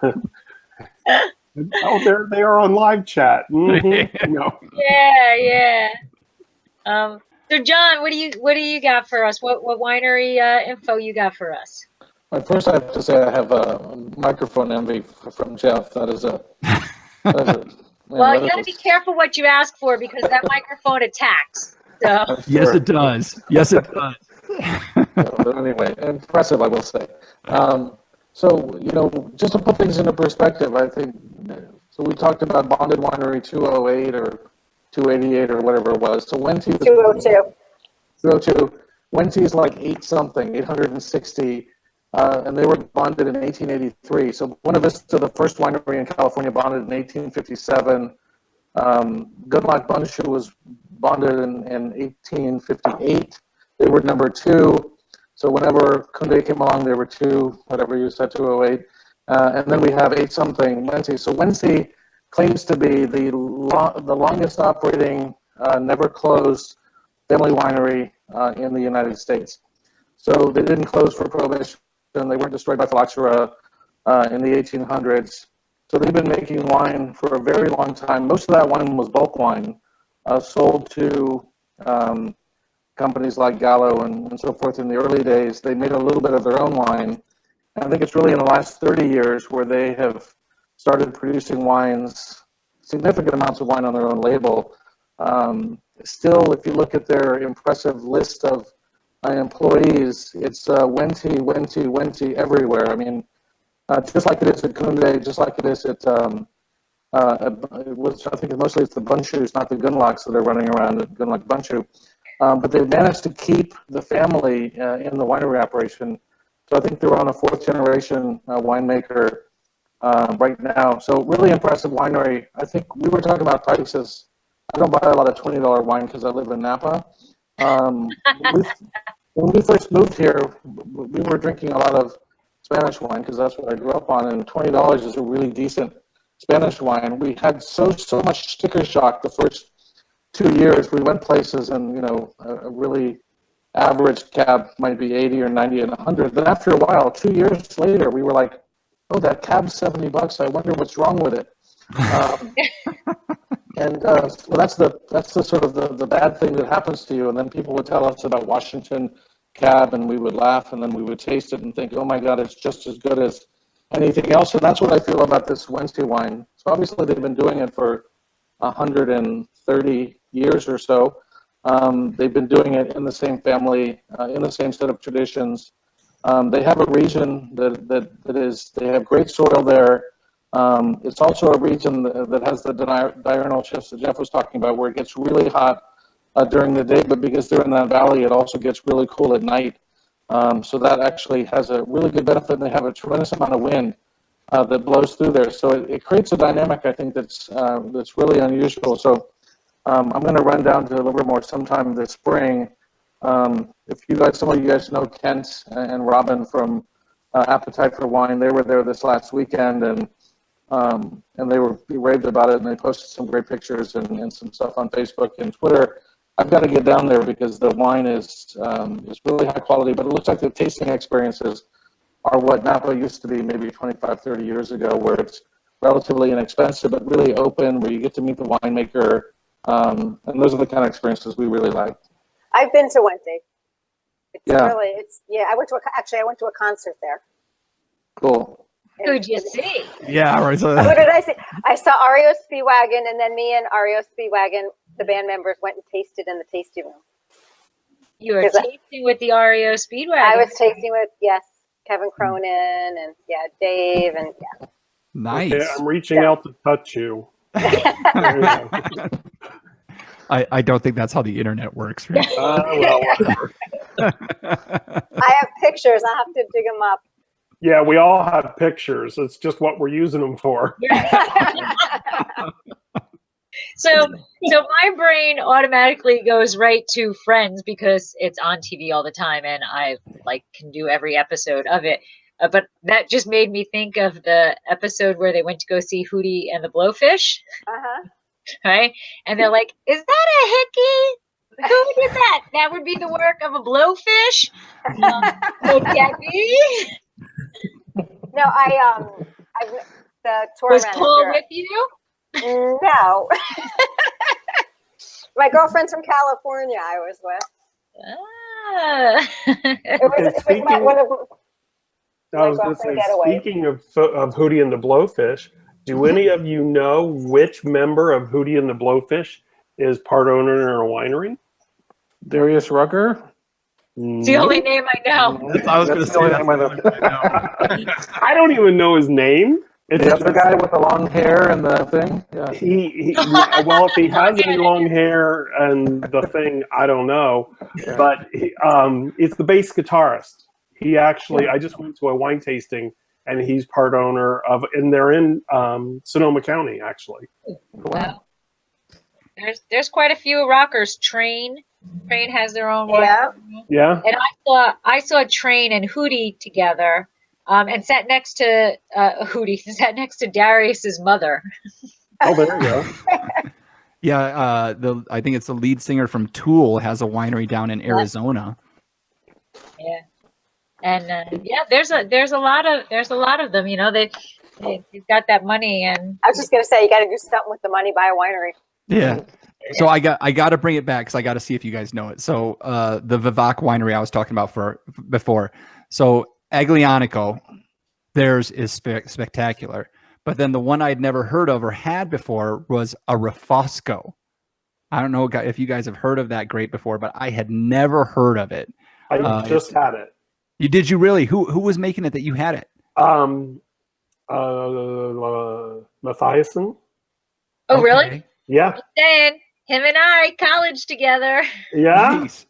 Oh, they are on live chat. Mm-hmm. No. Yeah. So John, what do you got for us? What winery info you got for us? Well, first, I have to say I have a microphone envy from Jeff. That is a. Well, you got to be careful what you ask for because that microphone attacks. So. Yes, it does. Yes, it does. But anyway, impressive, I will say. So, just to put things into perspective, I think, so we talked about Bonded Winery 208 or 288 or whatever it was. So Wente 202. 202. Wente is like 860, and they were bonded in 1883. So Buena Vista, the first winery in California, bonded in 1857. Goodlock Bundschuh was bonded in 1858. They were number 2. So whenever Kunde came along, there were 2, whatever you said, 208. And then we have 8-something Wente. So Wente claims to be the longest operating, never closed family winery in the United States. So they didn't close for Prohibition. They weren't destroyed by phylloxera in the 1800s. So they've been making wine for a very long time. Most of that wine was bulk wine, sold to companies like Gallo and so forth in the early days. They made a little bit of their own wine. And I think it's really in the last 30 years where they have started producing wines, significant amounts of wine on their own label. Still, if you look at their impressive list of employees, it's Wenti everywhere. I mean, just like it is at Kunde, just like it is at, which I think mostly it's the Bunshus, not the Gunlocks that are running around at Gunlock Bunshu. But they've managed to keep the family in the winery operation. So I think they're on a 4th generation winemaker right now. So really impressive winery. I think we were talking about prices. I don't buy a lot of $20 wine because I live in Napa. When we first moved here, we were drinking a lot of Spanish wine because that's what I grew up on, and $20 is a really decent Spanish wine. We had so much sticker shock the first 2 years. We went places and, you know, a really average cab might be 80 or 90 and 100. But after a while, 2 years later, we were like, oh, that cab's $70. I wonder what's wrong with it. Well, that's the sort of the bad thing that happens to you. And then people would tell us about Washington cab, and we would laugh, and then we would taste it and think, oh my God, it's just as good as anything else. And that's what I feel about this Wednesday wine. So obviously they've been doing it for 130 years or so. They've been doing it in the same family, in the same set of traditions. They have a region that is, they have great soil there. It's also a region that has the diurnal shifts that Jeff was talking about, where it gets really hot during the day, but because they're in that valley, it also gets really cool at night. So that actually has a really good benefit, and they have a tremendous amount of wind that blows through there. So it creates a dynamic, I think, that's really unusual. So I'm going to run down to Livermore sometime this spring. If you guys, some of you guys know Kent and Robin from Appetite for Wine, they were there this last weekend, and they raved about it, and they posted some great pictures and some stuff on Facebook and Twitter. I've got to get down there because the wine is really high quality, but it looks like the tasting experiences are what Napa used to be maybe 25, 30 years ago, where it's relatively inexpensive, but really open, where you get to meet the winemaker. And those are the kind of experiences we really like. I've been to Wednesday. Yeah. I went to a concert there. Cool. Who'd you see? Yeah, right. So Who did I see? I saw REO Speedwagon, and then me and REO Speedwagon, the band members, went and tasted in the tasting room. You were tasting with the REO Speedwagon. I was tasting with, yes, Kevin Cronin and Dave and nice. Okay, I'm reaching out to touch you. I don't think that's how the internet works. Right? Well, whatever. I have pictures. I have to dig them up. Yeah, we all have pictures. It's just what we're using them for. So my brain automatically goes right to Friends because it's on TV all the time, and I can do every episode of it. But that just made me think of the episode where they went to go see Hootie and the Blowfish, right? And they're like, "Is that a hickey? Who did that? That would be the work of a blowfish." Would that be? No, the tour Was manager. Paul with you? No. My girlfriend's from California. I was with. It was one of I was going to say, speaking of Hootie and the Blowfish, do any of you know which member of Hootie and the Blowfish is part owner in a winery? Darius Rucker? It's the only name I know. I was going to say that. I don't even know his name. It's the guy with the long hair and the thing. Yeah. Well, if he has any long hair and the thing, I don't know. Yeah. But it's the bass guitarist. He actually, I just went to a wine tasting, and he's part owner of, and they're in Sonoma County, actually. Wow. There's quite a few rockers. Train has their own one. Yeah. And I saw Train and Hootie together, and sat next to sat next to Darius's mother. Oh, there you go. Yeah, I think it's the lead singer from Tool has a winery down in Arizona. Yeah. And there's a lot of them. You know, they've got that money, and I was just gonna say, you got to do something with the money, buy a winery. Yeah. So I got to bring it back because I got to see if you guys know it. So the Vivac winery I was talking about before. So Aglianico, theirs is spectacular. But then the one I'd never heard of or had before was a Refosco. I don't know if you guys have heard of that grape before, but I had never heard of it. I just had it. Did you really? Who was making it that you had it? Mathiasen. Oh, really? Okay. Yeah. Dan, him and I, college together. Yeah. Nice.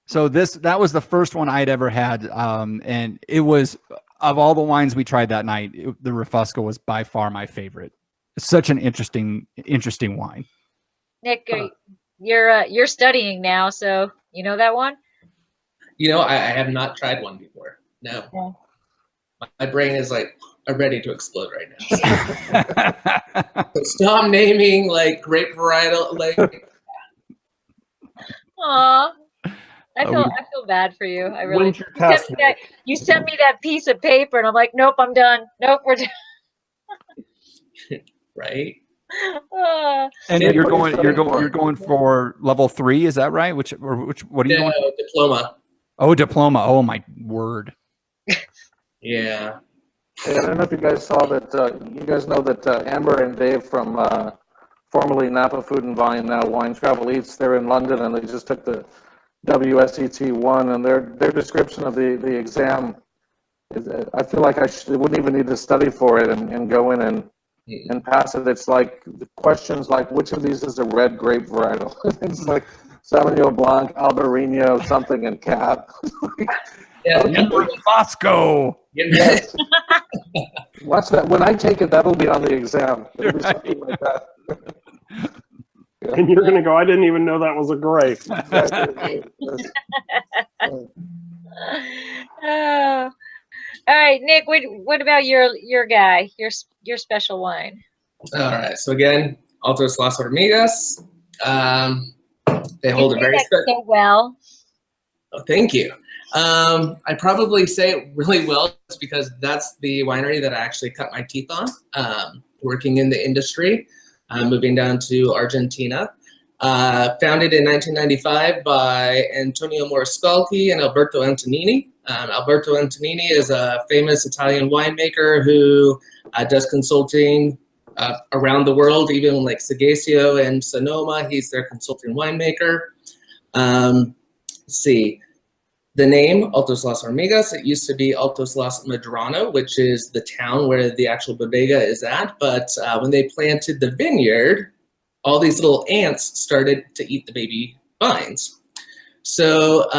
So that was the first one I'd ever had, and it was, of all the wines we tried that night, the Refusco was by far my favorite. It's such an interesting wine. Nick, you're studying now, so you know that one? You know, I have not tried one before. No. Yeah. My brain is like ready to explode right now. So stop naming like grape varietal. Like, Aw. I feel bad for you. I really. When's your test, You sent me that piece of paper, and I'm like, nope, I'm done. Nope, we're done. right? And you're going for level 3, is that right? What are you going for? Diploma. Oh, diploma. Oh my word. Yeah. Hey, I don't know if you guys saw that. You guys know that Amber and Dave from formerly Napa Food and Vine, now Wine Travel Eats, they're in London, and they just took the WSET 1, and their description of the exam is, I feel like I wouldn't even need to study for it and go in and pass it. It's like the questions like, which of these is a red grape varietal? It's like Sauvignon Blanc, Albarino, something, and Cab. Yeah. Fosco. Yes. Watch that. When I take it, that'll be on the exam. It'll be something like that. Yeah. And you're gonna go, I didn't even know that was a grape. Oh. All right, Nick. What about your guy? Your special wine? All right. So again, Altos Las Hormigas. They hold a very so well. Oh, thank you. I probably say it really well just because that's the winery that I actually cut my teeth on, working in the industry, moving down to Argentina. Founded in 1995 by Antonio Moriscalchi and Alberto Antonini. Alberto Antonini is a famous Italian winemaker who does consulting around the world, even like Sagaccio and Sonoma. He's their consulting winemaker. Let's see. The name, Altos Las Hormigas, it used to be Altos Las Medrano, which is the town where the actual bodega is at. But when they planted the vineyard, all these little ants started to eat the baby vines. So,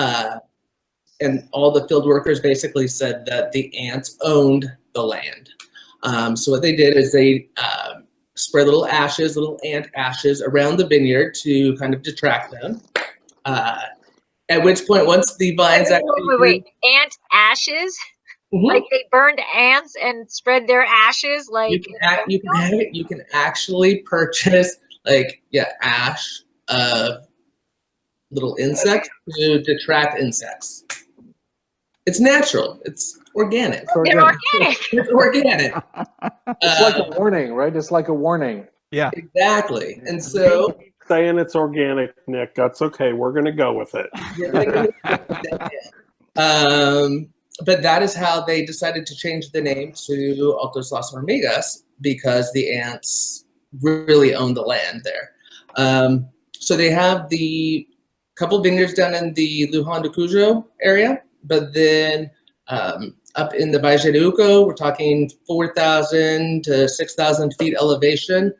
and all the field workers basically said that the ants owned the land. So what they did is they spread little ant ashes around the vineyard to kind of detract them. At which point, once the vines wait, ant ashes? Mhm. Like they burned ants and spread their ashes? Like you can actually purchase ash of little insects to detract insects. It's natural. It's organic. they're organic. It's organic. It's like a warning, right? It's like a warning. Yeah. Exactly. And so Saying it's organic, Nick. That's okay. We're gonna go with it. but that is how they decided to change the name to Altos Las Hormigas, because the ants really own the land there. So they have the couple vineyards down in the Luján de Cuyo area, but then up in the Valle de Uco, we're talking 4,000 to 6,000 feet elevation.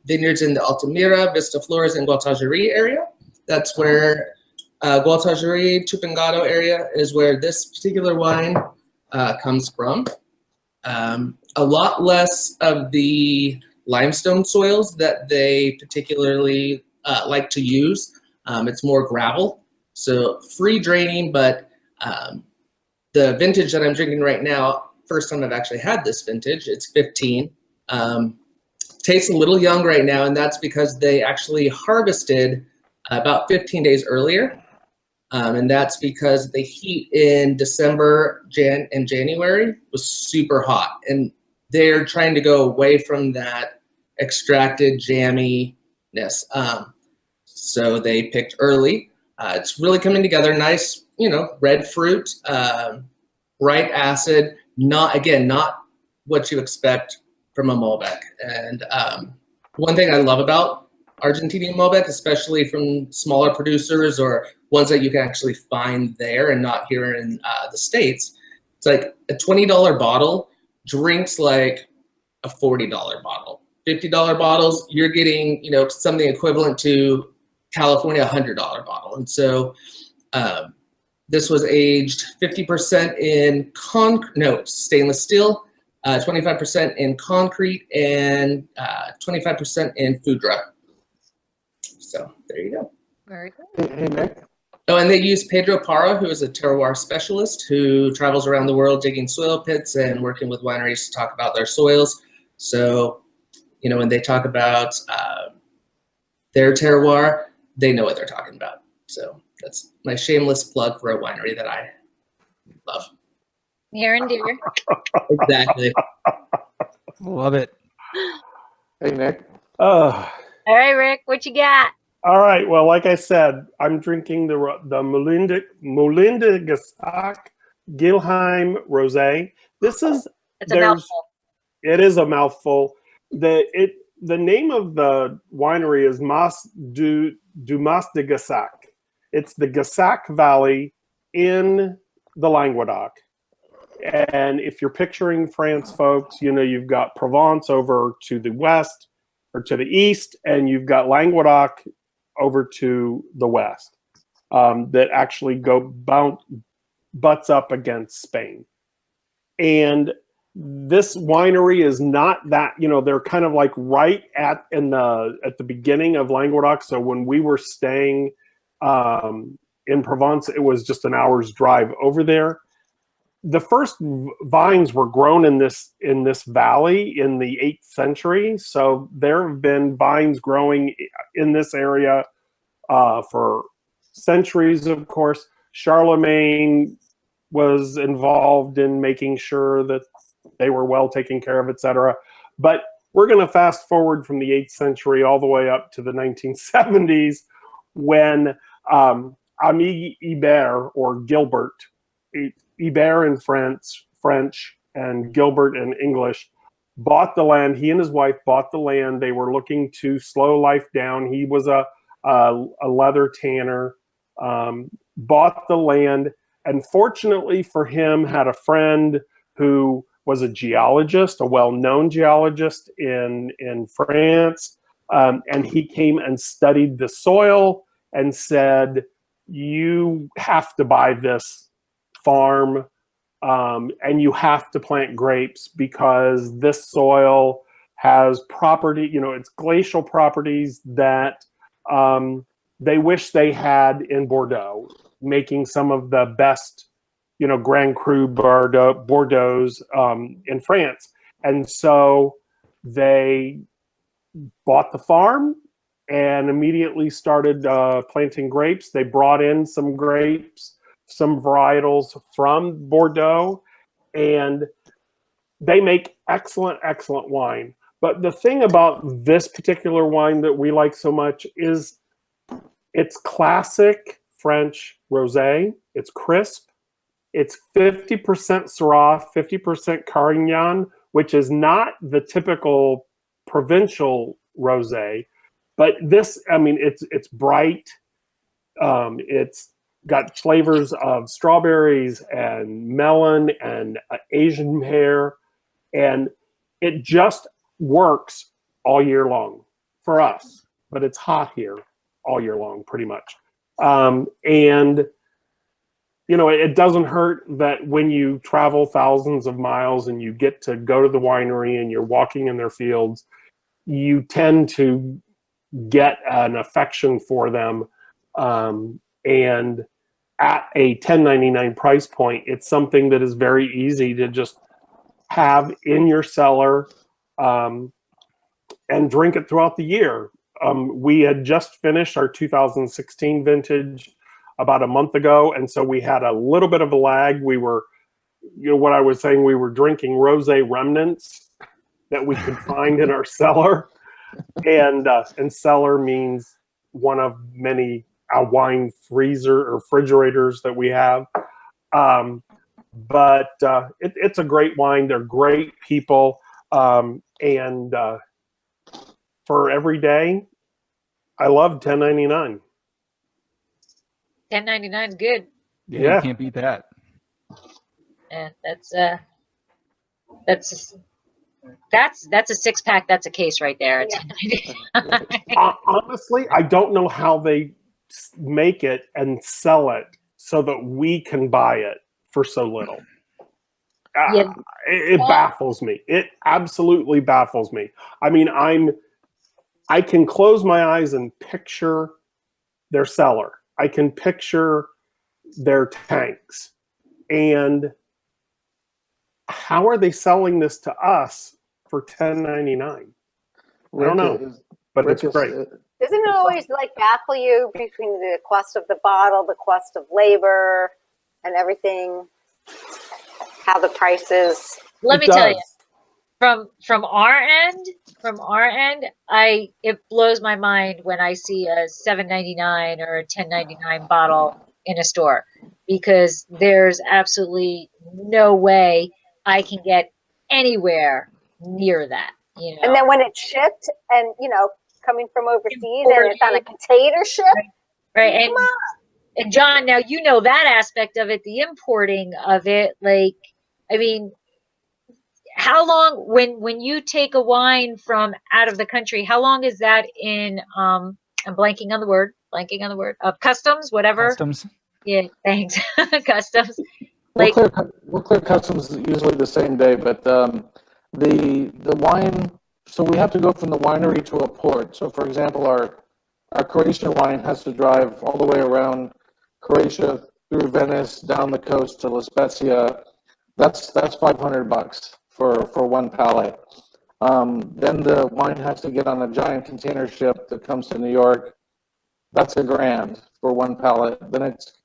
Vineyards in the Altamira, Vista Flores, and Gualtajerí area. That's where Gualtajerí, Tupungato area is where this particular wine comes from. A lot less of the limestone soils that they particularly like to use. It's more gravel, so free draining, but the vintage that I'm drinking right now, first time I've actually had this vintage, it's 15. Tastes a little young right now, and that's because they actually harvested about 15 days earlier. And that's because the heat in December and January was super hot. And they're trying to go away from that extracted jamminess. So they picked early. It's really coming together. Nice, red fruit, bright acid. Not what you expect from a Malbec. And one thing I love about Argentinian Malbec, especially from smaller producers or ones that you can actually find there and not here in the States. It's like a $20 bottle drinks like a $40 bottle. $50 bottles, you're getting, you know, something equivalent to California $100 bottle. And so this was aged 50% in stainless steel, 25% in concrete, and 25% in foudre. So there you go. Very good. Hey, Nick. Oh, and they use Pedro Parra, who is a terroir specialist who travels around the world digging soil pits and working with wineries to talk about their soils. So, you know, when they talk about their terroir, they know what they're talking about. So that's my shameless plug for a winery that I love. Near and dear. Exactly. Love it. Hey, Nick. Uh, All right, Rick, what you got? all right. Well, like I said, I'm drinking the Molinda Gasak Gilheim Rosé. This is It's a mouthful. It is a mouthful. The name of the winery is Mas du Mas de Gasak. It's the Gasak Valley in the Languedoc. And if you're picturing France, folks, you know, you've got Provence over to the west or to the east, and you've got Languedoc over to the west, that actually butts up against Spain. And this winery is not that, you know, they're kind of like right at the beginning of Languedoc. So when we were staying in Provence, it was just an hour's drive over there. The first vines were grown in this valley in the 8th century. So there have been vines growing in this area for centuries, of course. Charlemagne was involved in making sure that they were well taken care of, etc. But we're going to fast forward from the 8th century all the way up to the 1970s when Ami Ibert, or Gilbert, Ibert in French and Gilbert in English, bought the land. He and his wife bought the land. They were looking to slow life down. He was a leather tanner, bought the land, and fortunately for him, had a friend who was a geologist, a well-known geologist in France, and he came and studied the soil and said, "You have to buy this farm, and you have to plant grapes because this soil has property, you know, it's glacial properties that they wish they had in Bordeaux, making some of the best, you know, Grand Cru Bordeaux's in France." And so they bought the farm and immediately started planting grapes. They brought in some grapes, some varietals from Bordeaux, and they make excellent, excellent wine. But the thing about this particular wine that we like so much is it's classic French rosé. It's crisp. It's 50% Syrah, 50% Carignan, which is not the typical provincial rosé. But this, I mean, it's bright. It's got flavors of strawberries and melon and Asian pear, and it just works all year long for us. But it's hot here all year long, pretty much. And you know, it doesn't hurt that when you travel thousands of miles and you get to go to the winery and you're walking in their fields, you tend to get an affection for them. And at a $10.99 price point, it's something that is very easy to just have in your cellar and drink it throughout the year. We had just finished our 2016 vintage about a month ago, and so we had a little bit of a lag. We were, you know, what I was saying, we were drinking rosé remnants that we could find in our cellar, and cellar means one of many wine freezer or refrigerators that we have. But it's a great wine. They're great people, and for every day, I love 1099. 10.99 is good. Yeah. You can't beat that. Yeah, that's a six pack. That's a case right there. At Yeah. 10.99. Honestly, I don't know how they make it and sell it so that we can buy it for so little. Yeah. It baffles me. It absolutely baffles me. I mean, I can close my eyes and picture their seller. I can picture their tanks. And how are they selling this to us for $10.99? I don't know, but it's great. Doesn't it always like baffle you between the cost of the bottle, the cost of labor, and everything? How the prices? Let It me tell you, does. from our end, it blows my mind when I see a $7.99 or a $10.99 bottle in a store, because there's absolutely no way I can get anywhere near that. You know, And then when it's shipped and, coming from overseas and it's on a container ship, right? come on. And John, now you know that aspect of it, the importing of it. Like, I mean, how long when you take a wine from out of the country, how long is that in I'm blanking on the word customs, whatever. Customs. Yeah, thanks. Customs. We'll Like, clear customs usually the same day, but the wine. So we have to go from the winery to a port. So for example, our Croatian wine has to drive all the way around Croatia through Venice down the coast to La Spezia. That's $500 for one pallet. Then the wine has to get on a giant container ship that comes to New York. That's $1,000 for one pallet. Then it's,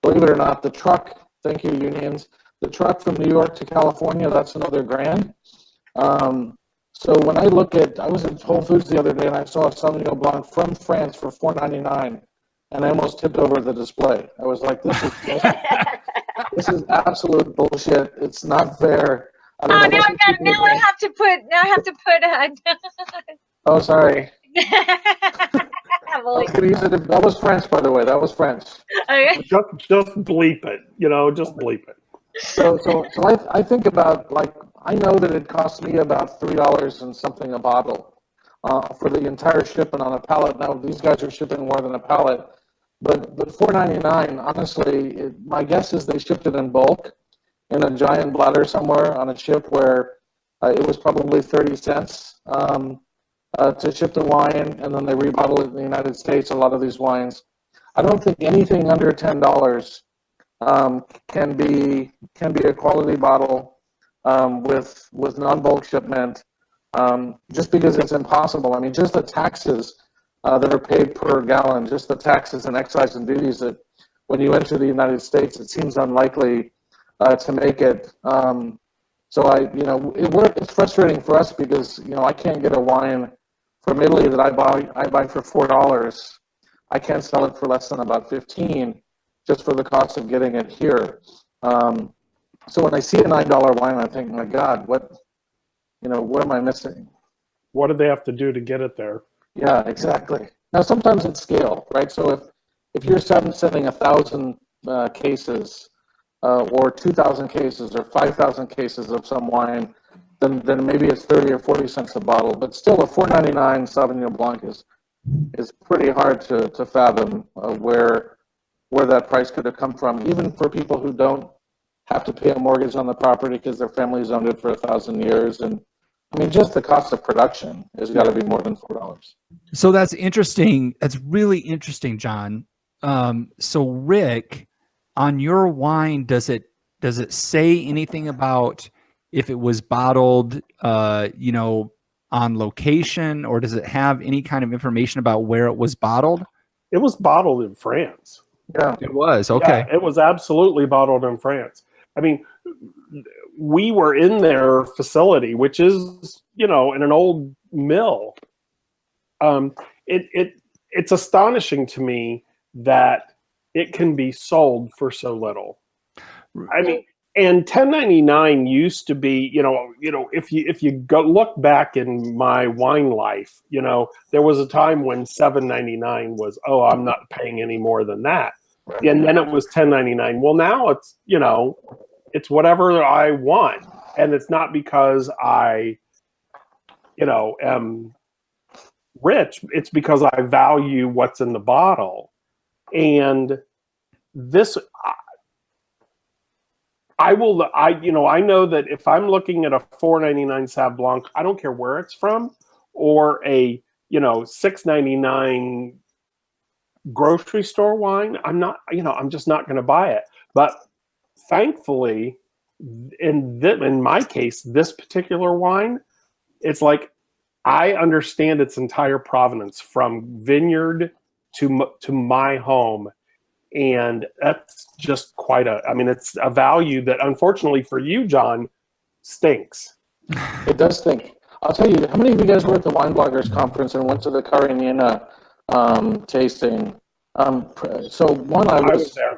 believe it or not, the truck. Thank you, unions. The truck from New York to California, that's another $1,000. So when I look at, I was at Whole Foods the other day and I saw a Sauvignon Blanc from France for $4.99, and I almost tipped over the display. I was like, this is absolute bullshit. It's not fair. I don't know what these people are doing. I have to put Oh, sorry. I Well, was gonna use it. That was French, by the way. That was French. okay. Just bleep it. Just bleep it. So I think about, like, I know that it costs me about $3 and something a bottle for the entire shipment on a pallet. Now these guys are shipping more than a pallet, but $4.99. Honestly, my guess is they shipped it in bulk in a giant bladder somewhere on a ship where it was probably 30 cents to ship the wine, and then they rebottle it in the United States. A lot of these wines, I don't think anything under $10 can be a quality bottle with non-bulk shipment, just because it's impossible. I mean, just the taxes that are paid per gallon, just the taxes and excise and duties that when you enter the United States, it seems unlikely to make it. So it's frustrating for us because I can't get a wine from Italy that I buy for $4. I can't sell it for less than about 15, just for the cost of getting it here. So when I see a $9 wine, I think, my God, what am I missing? What did they have to do to get it there? Yeah, exactly. Now sometimes it's scale, right? So if you're sending 1,000 cases, or 2,000 cases, or 5,000 cases of some wine, then maybe it's 30 or 40 cents a bottle. But still, a $4.99 Sauvignon Blanc is pretty hard to fathom where that price could have come from, even for people who don't have to pay a mortgage on the property because their family's owned it for 1,000 years. And I mean, just the cost of production has got to be more than $4. So that's interesting. That's really interesting, John. So Rick, on your wine, does it say anything about if it was bottled, on location, or does it have any kind of information about where it was bottled? It was bottled in France. Yeah, It was. Okay. Yeah, it was absolutely bottled in France. I mean, we were in their facility, which is, in an old mill. It's astonishing to me that it can be sold for so little. I mean, And 1099 used to be, if you go look back in my wine life, there was a time when 799 was, oh, I'm not paying any more than that. And then it was 1099. Well, now it's, it's whatever I want. And it's not because I, am rich. It's because I value what's in the bottle. And this, I know that if I'm looking at a $4.99 Sauv Blanc, I don't care where it's from, or a, $6.99 grocery store wine, I'm just not going to buy it. But thankfully, in my case, this particular wine, it's like I understand its entire provenance from vineyard to my home. And that's just it's a value that unfortunately for you, John, stinks. It does stink. I'll tell you, how many of you guys were at the Wine Bloggers Conference and went to the Carignana tasting? So one, I was there.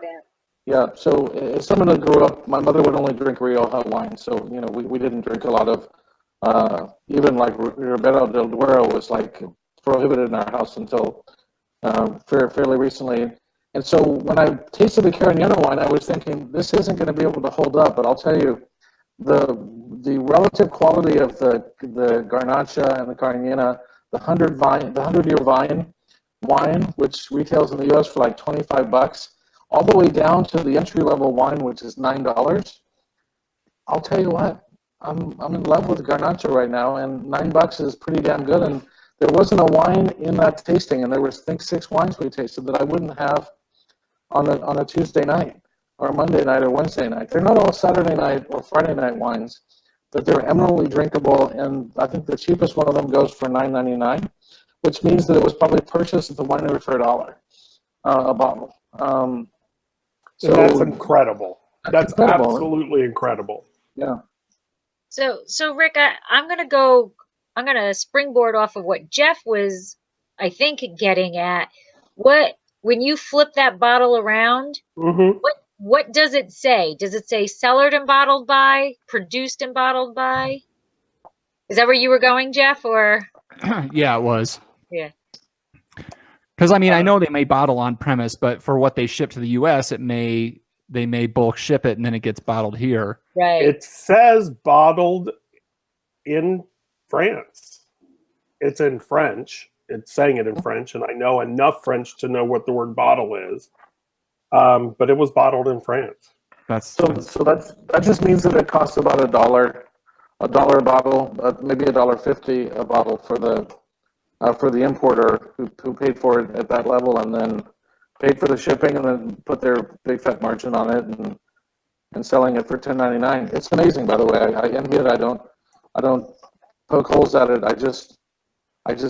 Yeah, so as someone that grew up, my mother would only drink Rioja wine, so we didn't drink a lot of, even like Ribera del Duero was like prohibited in our house until fairly recently. And so when I tasted the Carignana wine, I was thinking this isn't going to be able to hold up. But I'll tell you, the relative quality of the Garnacha and the Carignana, the 100-year wine, which retails in the U.S. for like $25, all the way down to the entry-level wine, which is $9. I'll tell you what, I'm in love with Garnacha right now, and $9 is pretty damn good. And there wasn't a wine in that tasting, and there was, I think, 6 wines we tasted that I wouldn't have on a Tuesday night or Monday night or Wednesday night. They're not all Saturday night or Friday night wines, but they're eminently drinkable, and I think the cheapest one of them goes for $9.99, which means that it was probably purchased at the winery for $1 a bottle. So that's incredible. That's incredible. Absolutely incredible. Yeah. So Rick, I'm gonna springboard off of what Jeff was, I think, getting at. When you flip that bottle around, Mm-hmm. what does it say? Does it say cellared and bottled by, produced and bottled by? Is that where you were going, Jeff? Or Yeah, it was. Yeah. Because I know they may bottle on premise, but for what they ship to the U.S., they may bulk ship it and then it gets bottled here. Right. It says bottled in France. It's in French. It's saying it in French, and I know enough French to know what the word bottle is. But it was bottled in France. So that just means that it costs about $1 a bottle, maybe $1.50 a bottle for the importer who paid for it at that level, and then paid for the shipping, and then put their big fat margin on it, and selling it for $10.99. It's amazing, by the way. I envy it. I don't poke holes at it. I just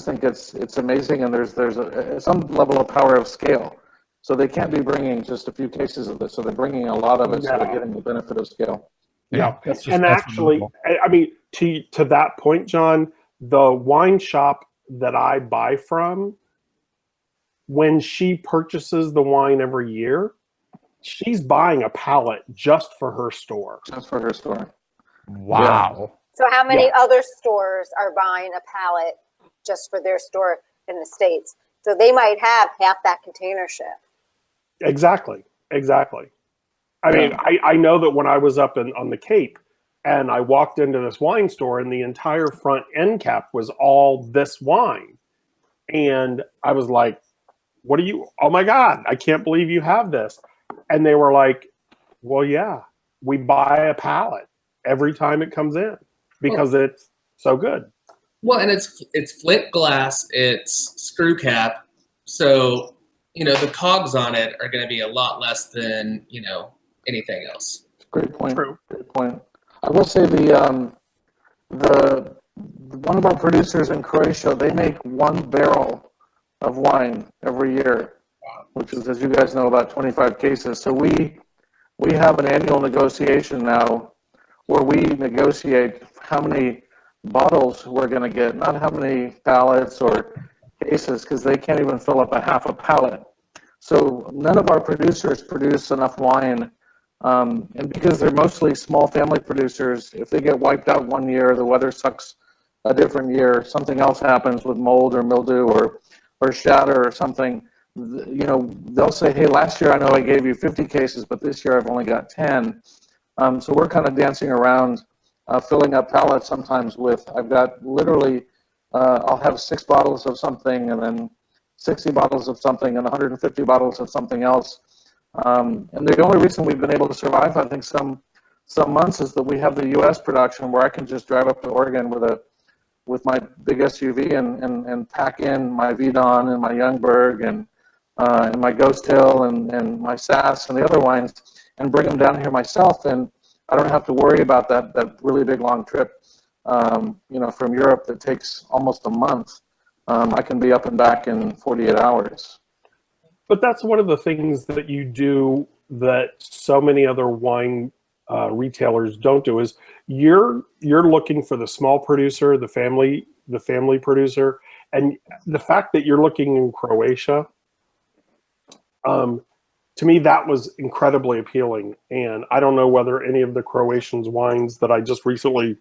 think it's amazing, and there's some level of power of scale. So they can't be bringing just a few cases of this. So they're bringing a lot of it, so they're getting the benefit of scale. Yeah, that's actually, I mean, to that point, John, the wine shop that I buy from, when she purchases the wine every year, she's buying a pallet just for her store. Just for her store. Wow. So how many other stores are buying a pallet just for their store in the States? So they might have half that container ship. Exactly. I mean, I know that when I was up on the Cape and I walked into this wine store and the entire front end cap was all this wine. And I was like, oh my God, I can't believe you have this. And they were like, well, yeah, we buy a pallet every time it comes in because it's so good. Well, and it's flint glass, it's screw cap, so the cogs on it are going to be a lot less than anything else. Great point. True. Great point. I will say the one of our producers in Croatia, they make 1 barrel of wine every year, which is, as you guys know, about 25 cases. So we have an annual negotiation now where we negotiate how many bottles we're going to get, not how many pallets or cases, because they can't even fill up a half a pallet. So none of our producers produce enough wine And because they're mostly small family producers, if they get wiped out one year, the weather sucks a different year, something else happens with mold or mildew or shatter or something, you know, they'll say, hey, last year I know I gave you 50 cases, but this year I've only got 10. So we're kind of dancing around, filling up pallets sometimes with, I've got literally, I'll have 6 bottles of something and then 60 bottles of something and 150 bottles of something else. And the only reason we've been able to survive, I think, some months is that we have the U.S. production where I can just drive up to Oregon with my big SUV and pack in my Vidon and my Youngberg and my Ghost Hill and my Sass and the other wines and bring them down here myself. And I don't have to worry about that really big long trip, you know, from Europe that takes almost a month. I can be up and back in 48 hours. But that's one of the things that you do that so many other wine retailers don't do, is you're looking for the small producer, the family producer, and the fact that you're looking in Croatia, to me that was incredibly appealing. And I don't know whether any of the Croatians wines that I just recently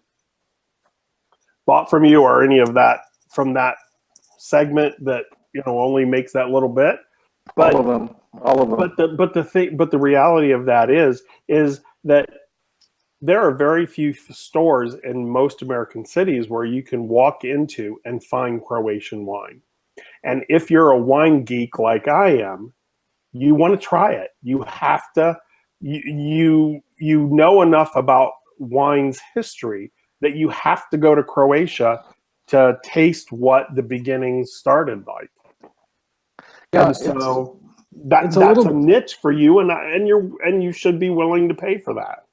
bought from you or any of that from that segment that, you know, only makes that little bit. But, all of them. But the reality of that is that there are very few stores in most American cities where you can walk into and find Croatian wine. And if you're a wine geek like I am, you want to try it. You have to. You know enough about wine's history that you have to go to Croatia to taste what the beginnings started like. Yeah, and so that's a niche for you, and you should be willing to pay for that.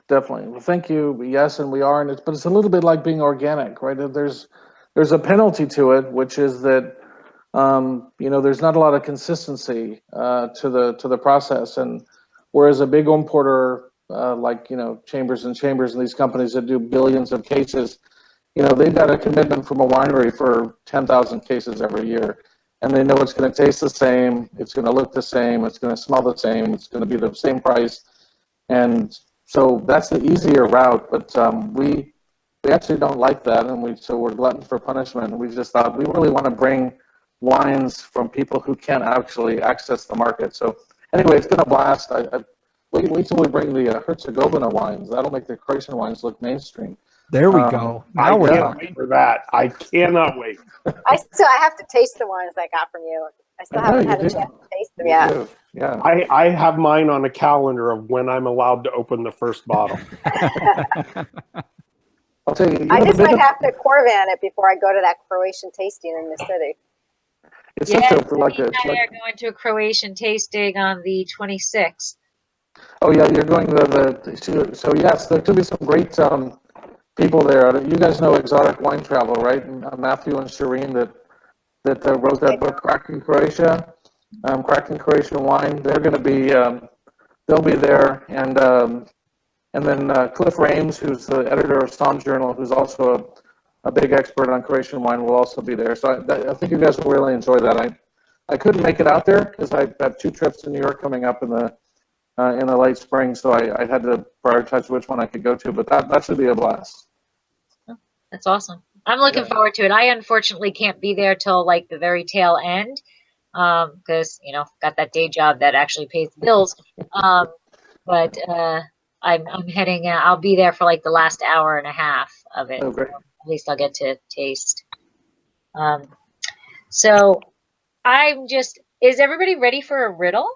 Definitely. Well, thank you. Yes, and we are, but it's a little bit like being organic, right? There's a penalty to it, which is that you know, there's not a lot of consistency to the process, and whereas a big importer like, you know, Chambers and Chambers and these companies that do billions of cases, you know, they've got a commitment from a winery for 10,000 cases every year. And they know it's going to taste the same, it's going to look the same, it's going to smell the same, it's going to be the same price. And so that's the easier route, but we actually don't like that, and so we're glutton for punishment. And we just thought we really want to bring wines from people who can't actually access the market. So anyway, it's been a blast. Wait till we bring the Herzegovina wines. That'll make the Croatian wines look mainstream. There we go. Now we're talking. For that, I cannot wait. I have to taste the ones I got from you. I still haven't had a chance to taste them yet. Yeah. I have mine on a calendar of when I'm allowed to open the first bottle. I'll tell you. I just might have to Corvan it before I go to that Croatian tasting in the city. It's Yeah, such a, like we a, and I are going to a Croatian tasting on the 26th. oh yeah, you're going to so yes, there could be some great people there. You guys know Exotic Wine Travel, right? And, Matthew and Shireen that wrote that book, Cracking Croatia, Cracking Croatian Wine. They're going to be, they'll be there, and then Cliff Rames, who's the editor of Somm Journal, who's also a big expert on Croatian wine, will also be there. So I think you guys will really enjoy that. I couldn't make it out there because I have 2 trips to New York coming up in the late spring, so I had to prioritize which one I could go to. But that should be a blast. That's awesome. I'm looking forward to it. I unfortunately can't be there till like the very tail end because, you know, got that day job that actually pays the bills. But I'm heading. I'll be there for like the last hour and a half of it. Oh, great. So at least I'll get to taste. So I'm just. Is everybody ready for a riddle?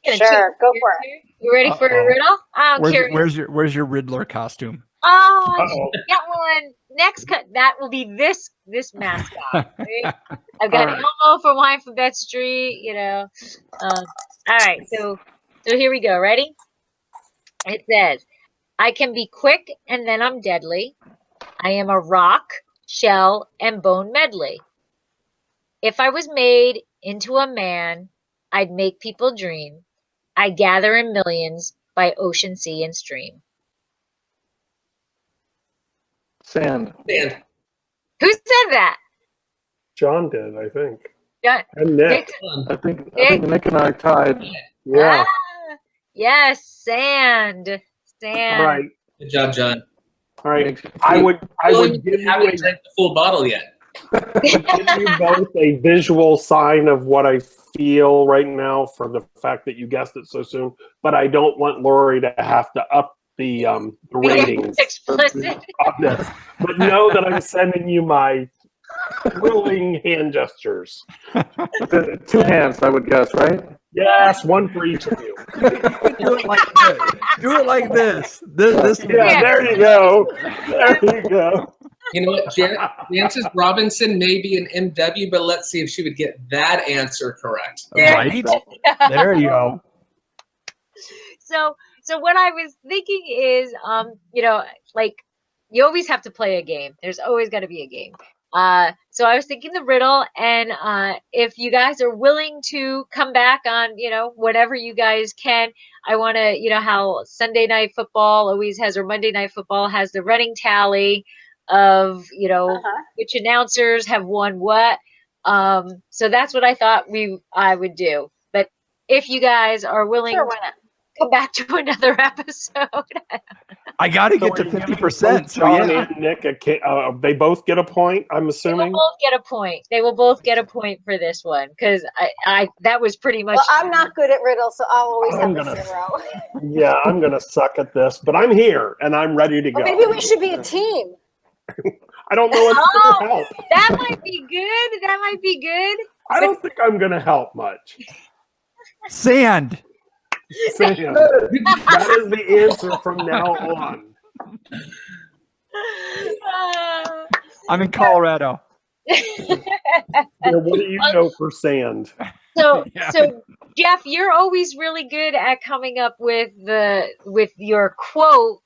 Sure, go for it. You ready for a riddle? I'm curious. Where's your Riddler costume? Oh, that one. Next cut. That will be this mascot. Right? I've got Elmo for Wine from Bet Street. You know. All right. So here we go. Ready? It says, "I can be quick and then I'm deadly. I am a rock, shell, and bone medley. If I was made into a man, I'd make people dream. I gather in millions by ocean, sea, and stream." Sand. Who said that? John did, I think. John. And Nick. I think Nick and I are tied. Yeah. Yes, sand. Sand. All right. Good job, John. All right. Makes you I feel- would give you haven't drank the full bottle yet. give you both a visual sign of what I feel right now for the fact that you guessed it so soon, but I don't want Lori to have to up the ratings Explicit. on this. But know that I'm sending you my thrilling hand gestures. 2 hands, I would guess, right? Yes, one for each of you. Do it like this. Do it like this. This. Yeah, there you go. There you go. You know what? Frances Robinson may be an MW, but let's see if she would get that answer correct. Right? There you go. So what I was thinking is, you know, like you always have to play a game. There's always got to be a game. So I was thinking the riddle, and if you guys are willing to come back on, you know, whatever you guys can, I want to, you know, how Sunday Night Football always has, or Monday Night Football has the running tally of, you know, which announcers have won what. So that's what I thought I would do. But if you guys are willing Sure, to why not? come back to another episode, I got to get to So are you giving 50%. both So John yeah. and Nick, they both get a point, I'm they will assuming? both get a point. They will both get a point for this one because I that was pretty much. Well, I'm not good at riddles, so I'll always I'm have a gonna- 0. Yeah, I'm going to suck at this, but I'm here and I'm ready to go. Well, maybe we should be a team. I don't know what's going to help. That might be good. That might be good. I don't think I'm going to help much. Sand. Sam, that is the answer from now on. I'm in Colorado. Yeah, what do you know for sand? So, Yeah. so Jeff, you're always really good at coming up with your quote,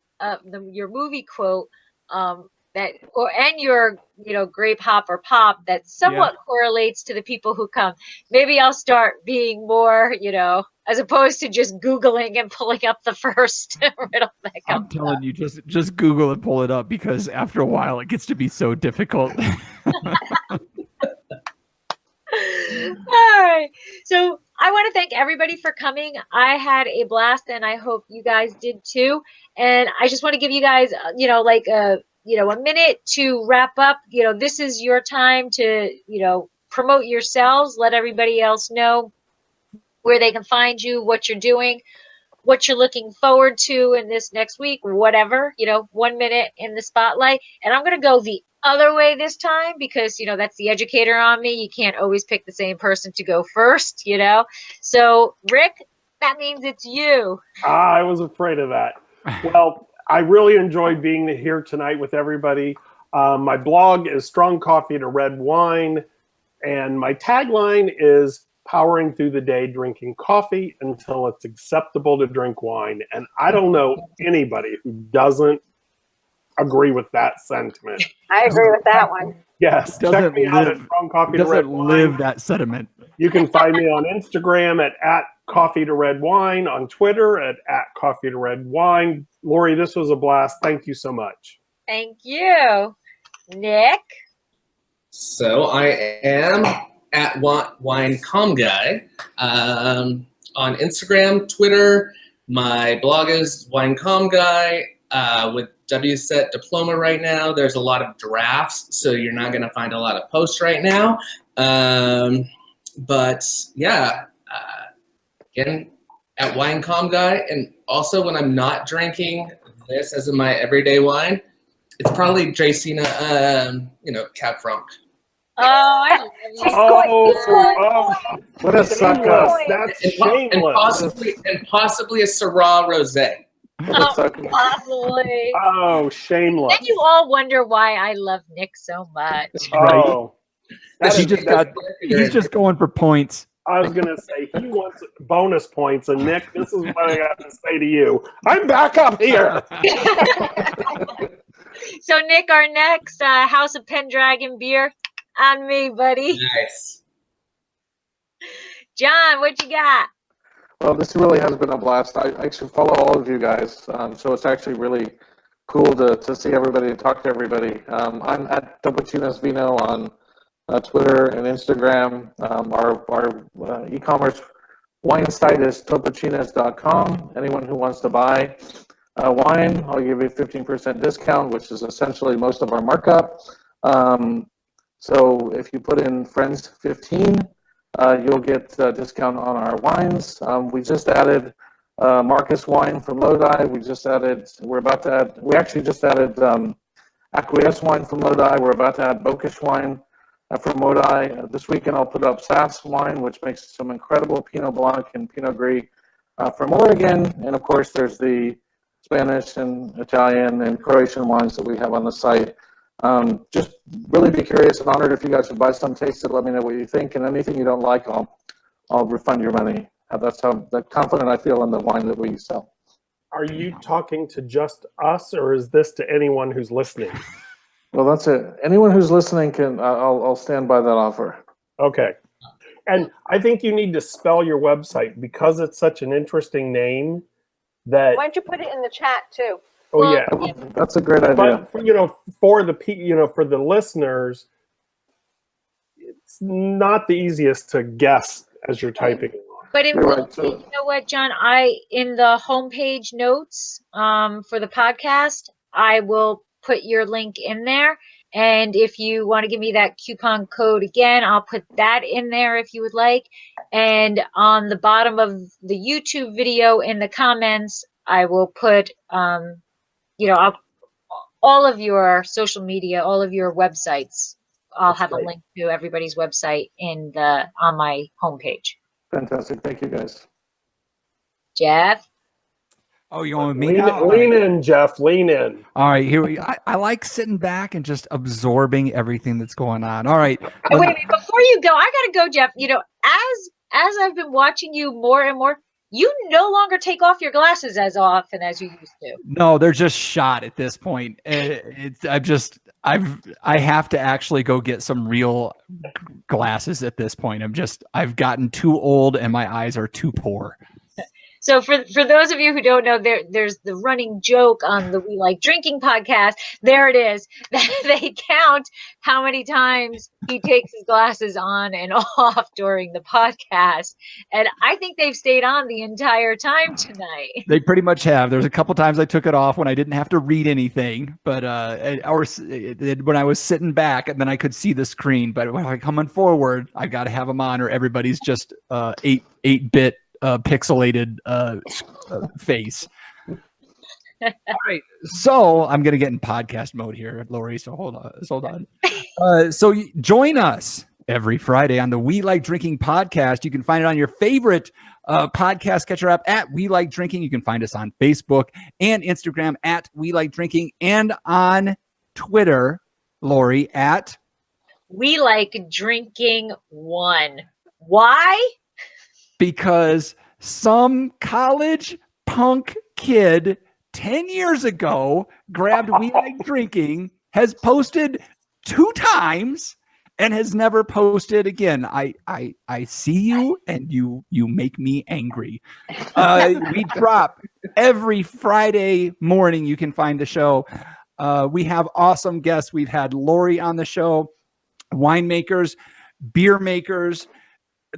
your movie quote, and your, you know, grape hop or pop that somewhat correlates to the people who come. Maybe I'll start being more, you know, as opposed to just Googling and pulling up the first riddle that I'm comes telling up. you, just Google and pull it up because after a while it gets to be so difficult. All right. So I want to thank everybody for coming. I had a blast, and I hope you guys did too. And I just want to give you guys, you know, like a minute to wrap up. You know, this is your time to, you know, promote yourselves. Let everybody else know where they can find you, what you're doing, what you're looking forward to in this next week, whatever. You know, 1 minute in the spotlight. And I'm going to go the other way this time because, you know, that's the educator on me. You can't always pick the same person to go first, you know. So Rick, that means it's you. I was afraid of that. Well, I really enjoyed being here tonight with everybody. My blog is Strong Coffee to Red Wine, and my tagline is powering through the day drinking coffee until it's acceptable to drink wine. And I don't know anybody who doesn't agree with that sentiment. I agree with that one. Yes, check Doesn't me out at live- Strong Coffee to Red Doesn't Wine. live that sentiment. You can find me on Instagram at Coffee to Red Wine, on Twitter at Coffee to Red Wine. Lori, this was a blast. Thank you so much. Thank you. Nick? So I am at Winecom Guy on Instagram, Twitter. My blog is Winecom Guy with WSET diploma right now. There's a lot of drafts, so you're not going to find a lot of posts right now. But yeah, again, at Winecom Guy. And also when I'm not drinking this as in my everyday wine, it's probably Dracaena, Cab Franc. Oh, I love you. Oh, What a sucker. that's And shameless. possibly a Syrah Rosé. What a sucker. Possibly. Oh, shameless. Then you all wonder why I love Nick so much. Oh, that He is- just got. He's just going for points. I was gonna say he wants bonus points, and Nick, this is what I got to say to you. I'm back up here. So, Nick, our next House of Pendragon beer on me, buddy. Nice. John, what you got? Well, this really has been a blast. I actually follow all of you guys, so it's actually really cool to see everybody and talk to everybody. I'm at Double Vino on Twitter and Instagram. Our e-commerce Wine site is topachinas.com. Anyone who wants to buy wine, I'll give you a 15% discount, which is essentially most of our markup. So if you put in friends15, you'll get a discount on our wines. We just added Marcus wine from Lodi. We actually just added Acquiesce wine from Lodi. We're about to add Bokish wine from Lodi. This weekend I'll put up Sass wine, which makes some incredible Pinot Blanc and Pinot Gris from Oregon. And of course, there's the Spanish and Italian and Croatian wines that we have on the site. Just really be curious and honored if you guys would buy some, taste it, let me know what you think, and anything you don't like, I'll refund your money. That's how confident I feel in the wine that we sell. Are you talking to just us, or is this to anyone who's listening? Well, that's it. Anyone who's listening I'll stand by that offer. Okay. And I think you need to spell your website because it's such an interesting name that. Why don't you put it in the chat too? Oh yeah. That's a great idea. But for the listeners, it's not the easiest to guess as you're typing. But it You're will, right, so- you know what, John? In the homepage notes for the podcast, I will put your link in there. And if you want to give me that coupon code again, I'll put that in there if you would like. And on the bottom of the YouTube video in the comments, I will put, all of your social media, all of your websites. I'll have a link to everybody's website on my homepage. Fantastic. Thank you, guys. Jeff? Oh, you want me? Lean in, Jeff. Lean in. All right, here we go. I like sitting back and just absorbing everything that's going on. All right. Wait a minute, before you go, I gotta go, Jeff. As I've been watching you more and more, you no longer take off your glasses as often as you used to. No, they're just shot at this point. I have to actually go get some real glasses at this point. I've gotten too old and my eyes are too poor. So for those of you who don't know, there's the running joke on the We Like Drinking podcast. There it is. They count how many times he takes his glasses on and off during the podcast. And I think they've stayed on the entire time tonight. They pretty much have. There's a couple times I took it off when I didn't have to read anything, but when I was sitting back and then I could see the screen. But when I'm coming forward, I got to have them on or everybody's just 8-bit pixelated face. All right, so I'm gonna get in podcast mode here, Lori. So hold on. So join us every Friday on the We Like Drinking podcast. You can find it on your favorite podcast catcher app at We Like Drinking. You can find us on Facebook and Instagram at We Like Drinking, and on Twitter, Lori, at We Like Drinking 1. Why? Because some college punk kid 10 years ago grabbed We Like Drinking, has posted 2 times, and has never posted again. I see you, and you make me angry. We drop every Friday morning. You can find the show. We have awesome guests. We've had Lori on the show, winemakers, beer makers,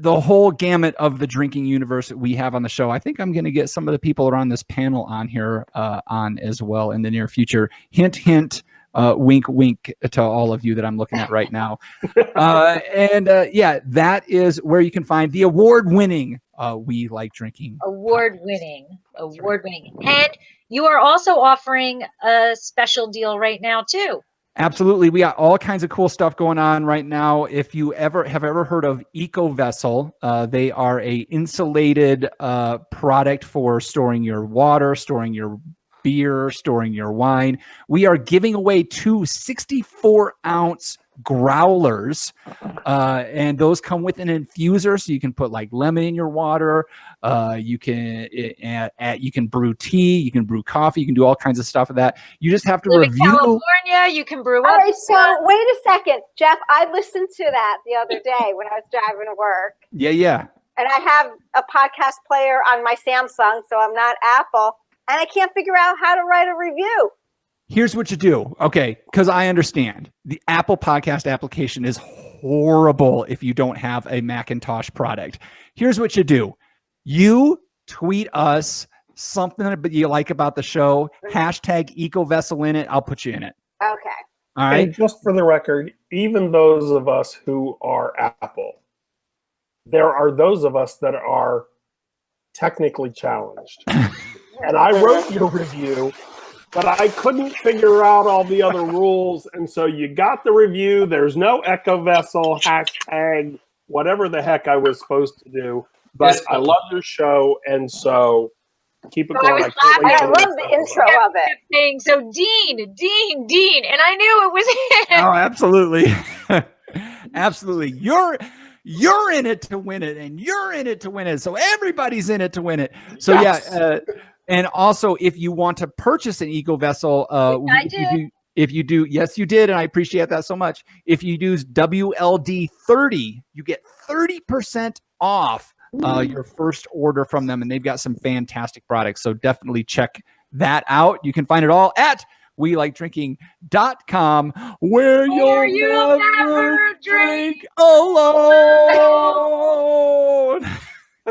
the whole gamut of the drinking universe that we have on the show. I think I'm going to get some of the people around this panel on here on as well in the near future. Hint, hint, wink, wink to all of you that I'm looking at right now. That is where you can find the award-winning We Like Drinking. Award-winning. And you are also offering a special deal right now, too. Absolutely. We got all kinds of cool stuff going on right now. If you have ever heard of EcoVessel, they are a insulated product for storing your water, storing your beer, storing your wine. We are giving away 2 64-ounce growlers, and those come with an infuser, so you can put like lemon in your water. You can brew tea, you can brew coffee, you can do all kinds of stuff with that. You just have to Live review. in California, you can brew. All right, so wait a second, Jeff. I listened to that the other day when I was driving to work. Yeah. And I have a podcast player on my Samsung, so I'm not Apple, and I can't figure out how to write a review. Here's what you do. Okay, because I understand the Apple Podcast application is horrible if you don't have a Macintosh product. Here's what you do. You tweet us something that you like about the show, hashtag EcoVessel in it. I'll put you in it. Okay. All right. And just for the record, even those of us who are Apple, there are those of us that are technically challenged. And I wrote your review, but I couldn't figure out all the other rules. And so you got the review. There's no EcoVessel hashtag, whatever the heck I was supposed to do. But I love your show. And so keep it So I going. was can't wait I till love next the episode. intro of it. kept saying, so Dean, and I knew it was him. Oh, absolutely. Absolutely. You're in it to win it, and you're in it to win it. So everybody's in it to win it. So Yes. yeah, and also if you want to purchase an EcoVessel, I did. if you do, yes, you did, and I appreciate that so much. If you use WLD30, you get 30% off your first order from them, and they've got some fantastic products. So definitely check that out. You can find it all at WeLikeDrinking.com, where Or you'll never drink alone.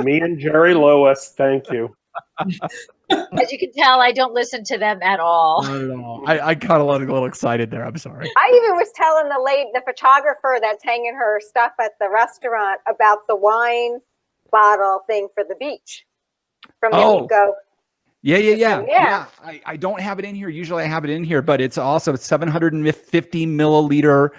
Me and Jerry Lewis, thank you. As you can tell, I don't listen to them at all. Not at all. I got a little excited there. I'm sorry. I even was telling the photographer that's hanging her stuff at the restaurant about the wine bottle thing for the beach from the Oh. Eco. Yeah. I don't have it in here. Usually I have it in here, but it's also 750 milliliter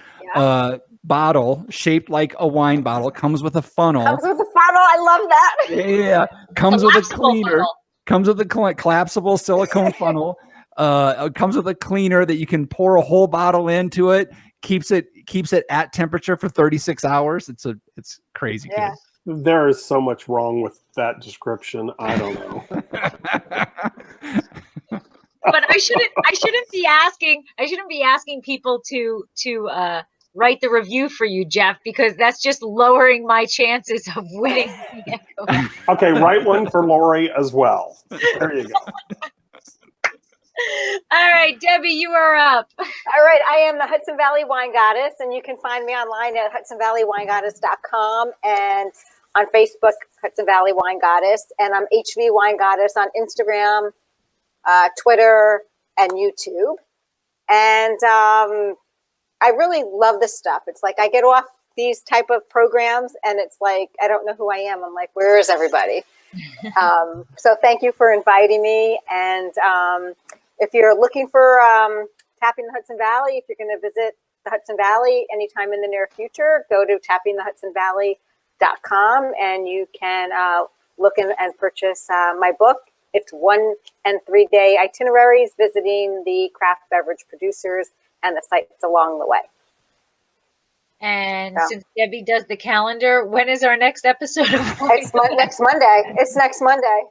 bottle shaped like a wine bottle. Comes with a funnel. Comes with a funnel. I love that. Yeah. Comes with a Collapsible cleaner. funnel. Comes with a collapsible silicone funnel. It comes with a cleaner that you can pour a whole bottle into it. Keeps it at temperature for 36 hours. It's crazy Yeah. good. There is so much wrong with that description. I don't know. But I shouldn't be asking people to write the review for you, Jeff, because that's just lowering my chances of winning. Okay, write one for Lori as well. There you go. All right, Debbie, you are up. All right, I am the Hudson Valley Wine Goddess, and you can find me online at hudsonvalleywinegoddess.com and on Facebook, Hudson Valley Wine Goddess, and I'm HV Wine Goddess on Instagram, Twitter, and YouTube. And I really love this stuff. It's like I get off these type of programs, and it's like I don't know who I am. I'm like, where is everybody? So thank you for inviting me. And if you're looking for Tapping the Hudson Valley, if you're going to visit the Hudson Valley anytime in the near future, go to tappingthehudsonvalley.com and you can look and purchase my book. It's 1 and 3 day itineraries visiting the craft beverage producers and the sites along the way. And Yeah. since Debbie does the calendar, when is our next episode of Next Monday. It's next Monday.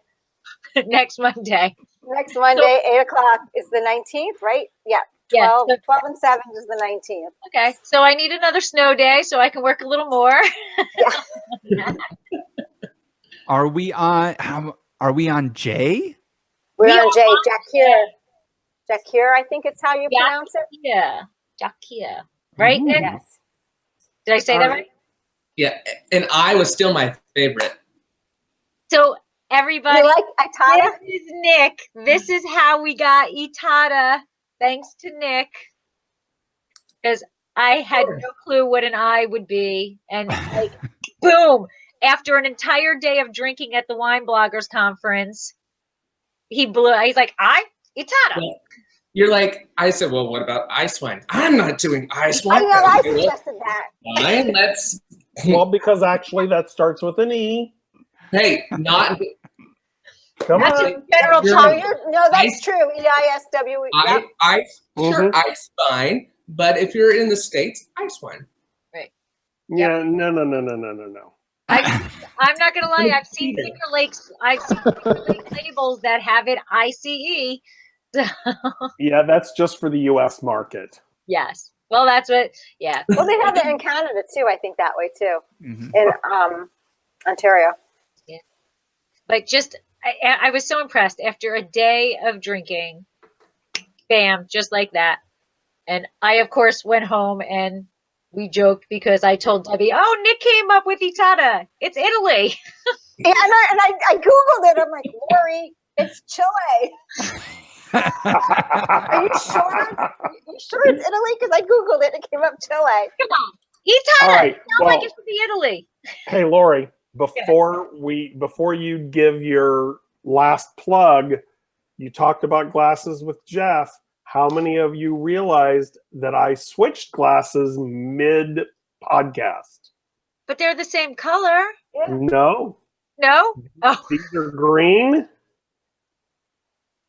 next Monday? Next Monday, 8 o'clock is the 19th, right? Yeah. Yeah. 12 and 7 is the 19th. Okay, so I need another snow day so I can work a little more. Are we on J? We're We on are Jay, on Jakir. Jakir, I think it's how you pronounce it. Yeah, Jakia, right? Ooh. Nick? Yes. Did I say that right? Yeah, and I was still my favorite. So everybody, You like Itada? this is Nick. This is how we got Itada. Thanks to Nick, because I had no clue what an I would be, and like, boom! After an entire day of drinking at the Wine Bloggers Conference, he blew. He's like, Itada. Yeah. You're like, I said, well, what about ice wine? I'm not doing ice I wine. know, I Okay, well, suggested that. fine, let's. Well, because actually that starts with an E. Hey, not. Come That's on. a general You're- topic. No, that's Ice- true. EISWE. Yep. Ice, sure, Mhm. ice fine. But if you're in the States, ice wine. Yeah, no. I'm not gonna lie. I've seen Either. Finger Lakes. I've seen Finger Lake labels that have it ICE. So, Yeah, that's just for the U.S. market. yes. Well, that's what. Yeah. Well, they have it in Canada too. I think that way too. Mhm. In Ontario. But just, I was so impressed after a day of drinking. Bam, just like that. And I, of course, went home and we joked because I told Debbie, "Oh, Nick came up with Itada. It's Italy." I Googled it. I'm like, Lori, it's Chile. Are you sure it's Italy? Because I Googled it. It came up Chile. Come on. Italy. All right. Sounds Well, like it should be Italy. hey, Lori, before you give your last plug, you talked about glasses with Jeff. How many of you realized that I switched glasses mid podcast? But they're the same color. No, No? Oh, these are green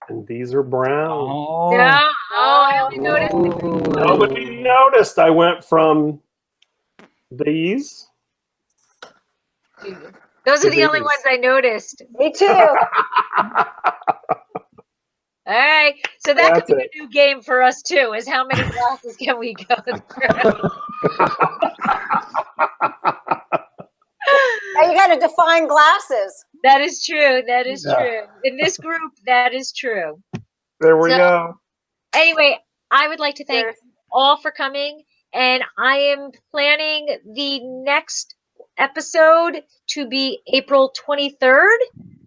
and these are brown. Oh, no. Oh, I only noticed. Nobody noticed. I went from these. Those are the It only is. ones I noticed. Me too. All right. So that That's could be it. a new game for us too, is how many glasses can we go through? Now you got to define glasses. That is true. That is Yeah. true. In this group, that is true. There we So- go. Anyway, I would like to thank There's- all for coming, and I am planning the next episode to be April 23rd.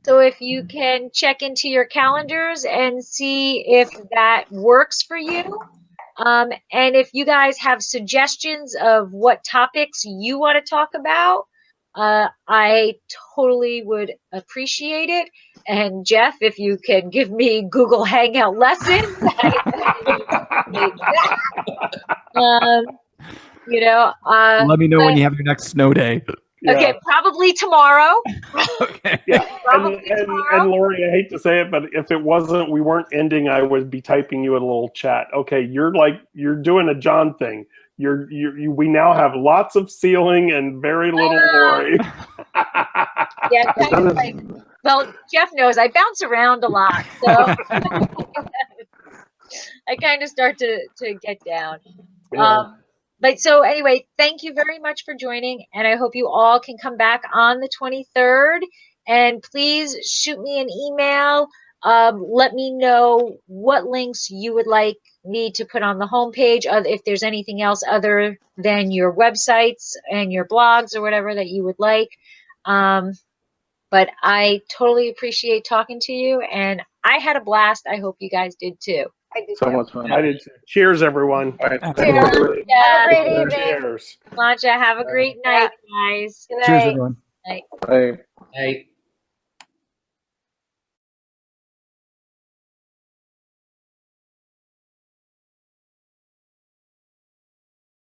So if you can check into your calendars and see if that works for you. And if you guys have suggestions of what topics you want to talk about, I totally would appreciate it. And Jeff, if you can give me Google Hangout lessons, you know, let me know when you have your next snow day. okay, probably tomorrow. Okay. Yeah. Probably And tomorrow. Lori, I hate to say it, but if it wasn't, we weren't ending, I would be typing you a little chat. Okay, you're doing a John thing. We now have lots of ceiling and very little Lori. Yeah, kind of like, well, Jeff knows I bounce around a lot, so I kind of start to get down. But so anyway, thank you very much for joining, and I hope you all can come back on the 23rd. And please shoot me an email. Let me know what links you would like me to put on the homepage. If there's anything else other than your websites and your blogs or whatever that you would like. But I totally appreciate talking to you, and I had a blast. I hope you guys did too. I did So too. much fun. I did too. Cheers, everyone. All right. Absolutely. Yeah, Have a great evening. Cheers. Sláinte, have a great night, guys. Good Cheers, night. everyone. Bye. Hey.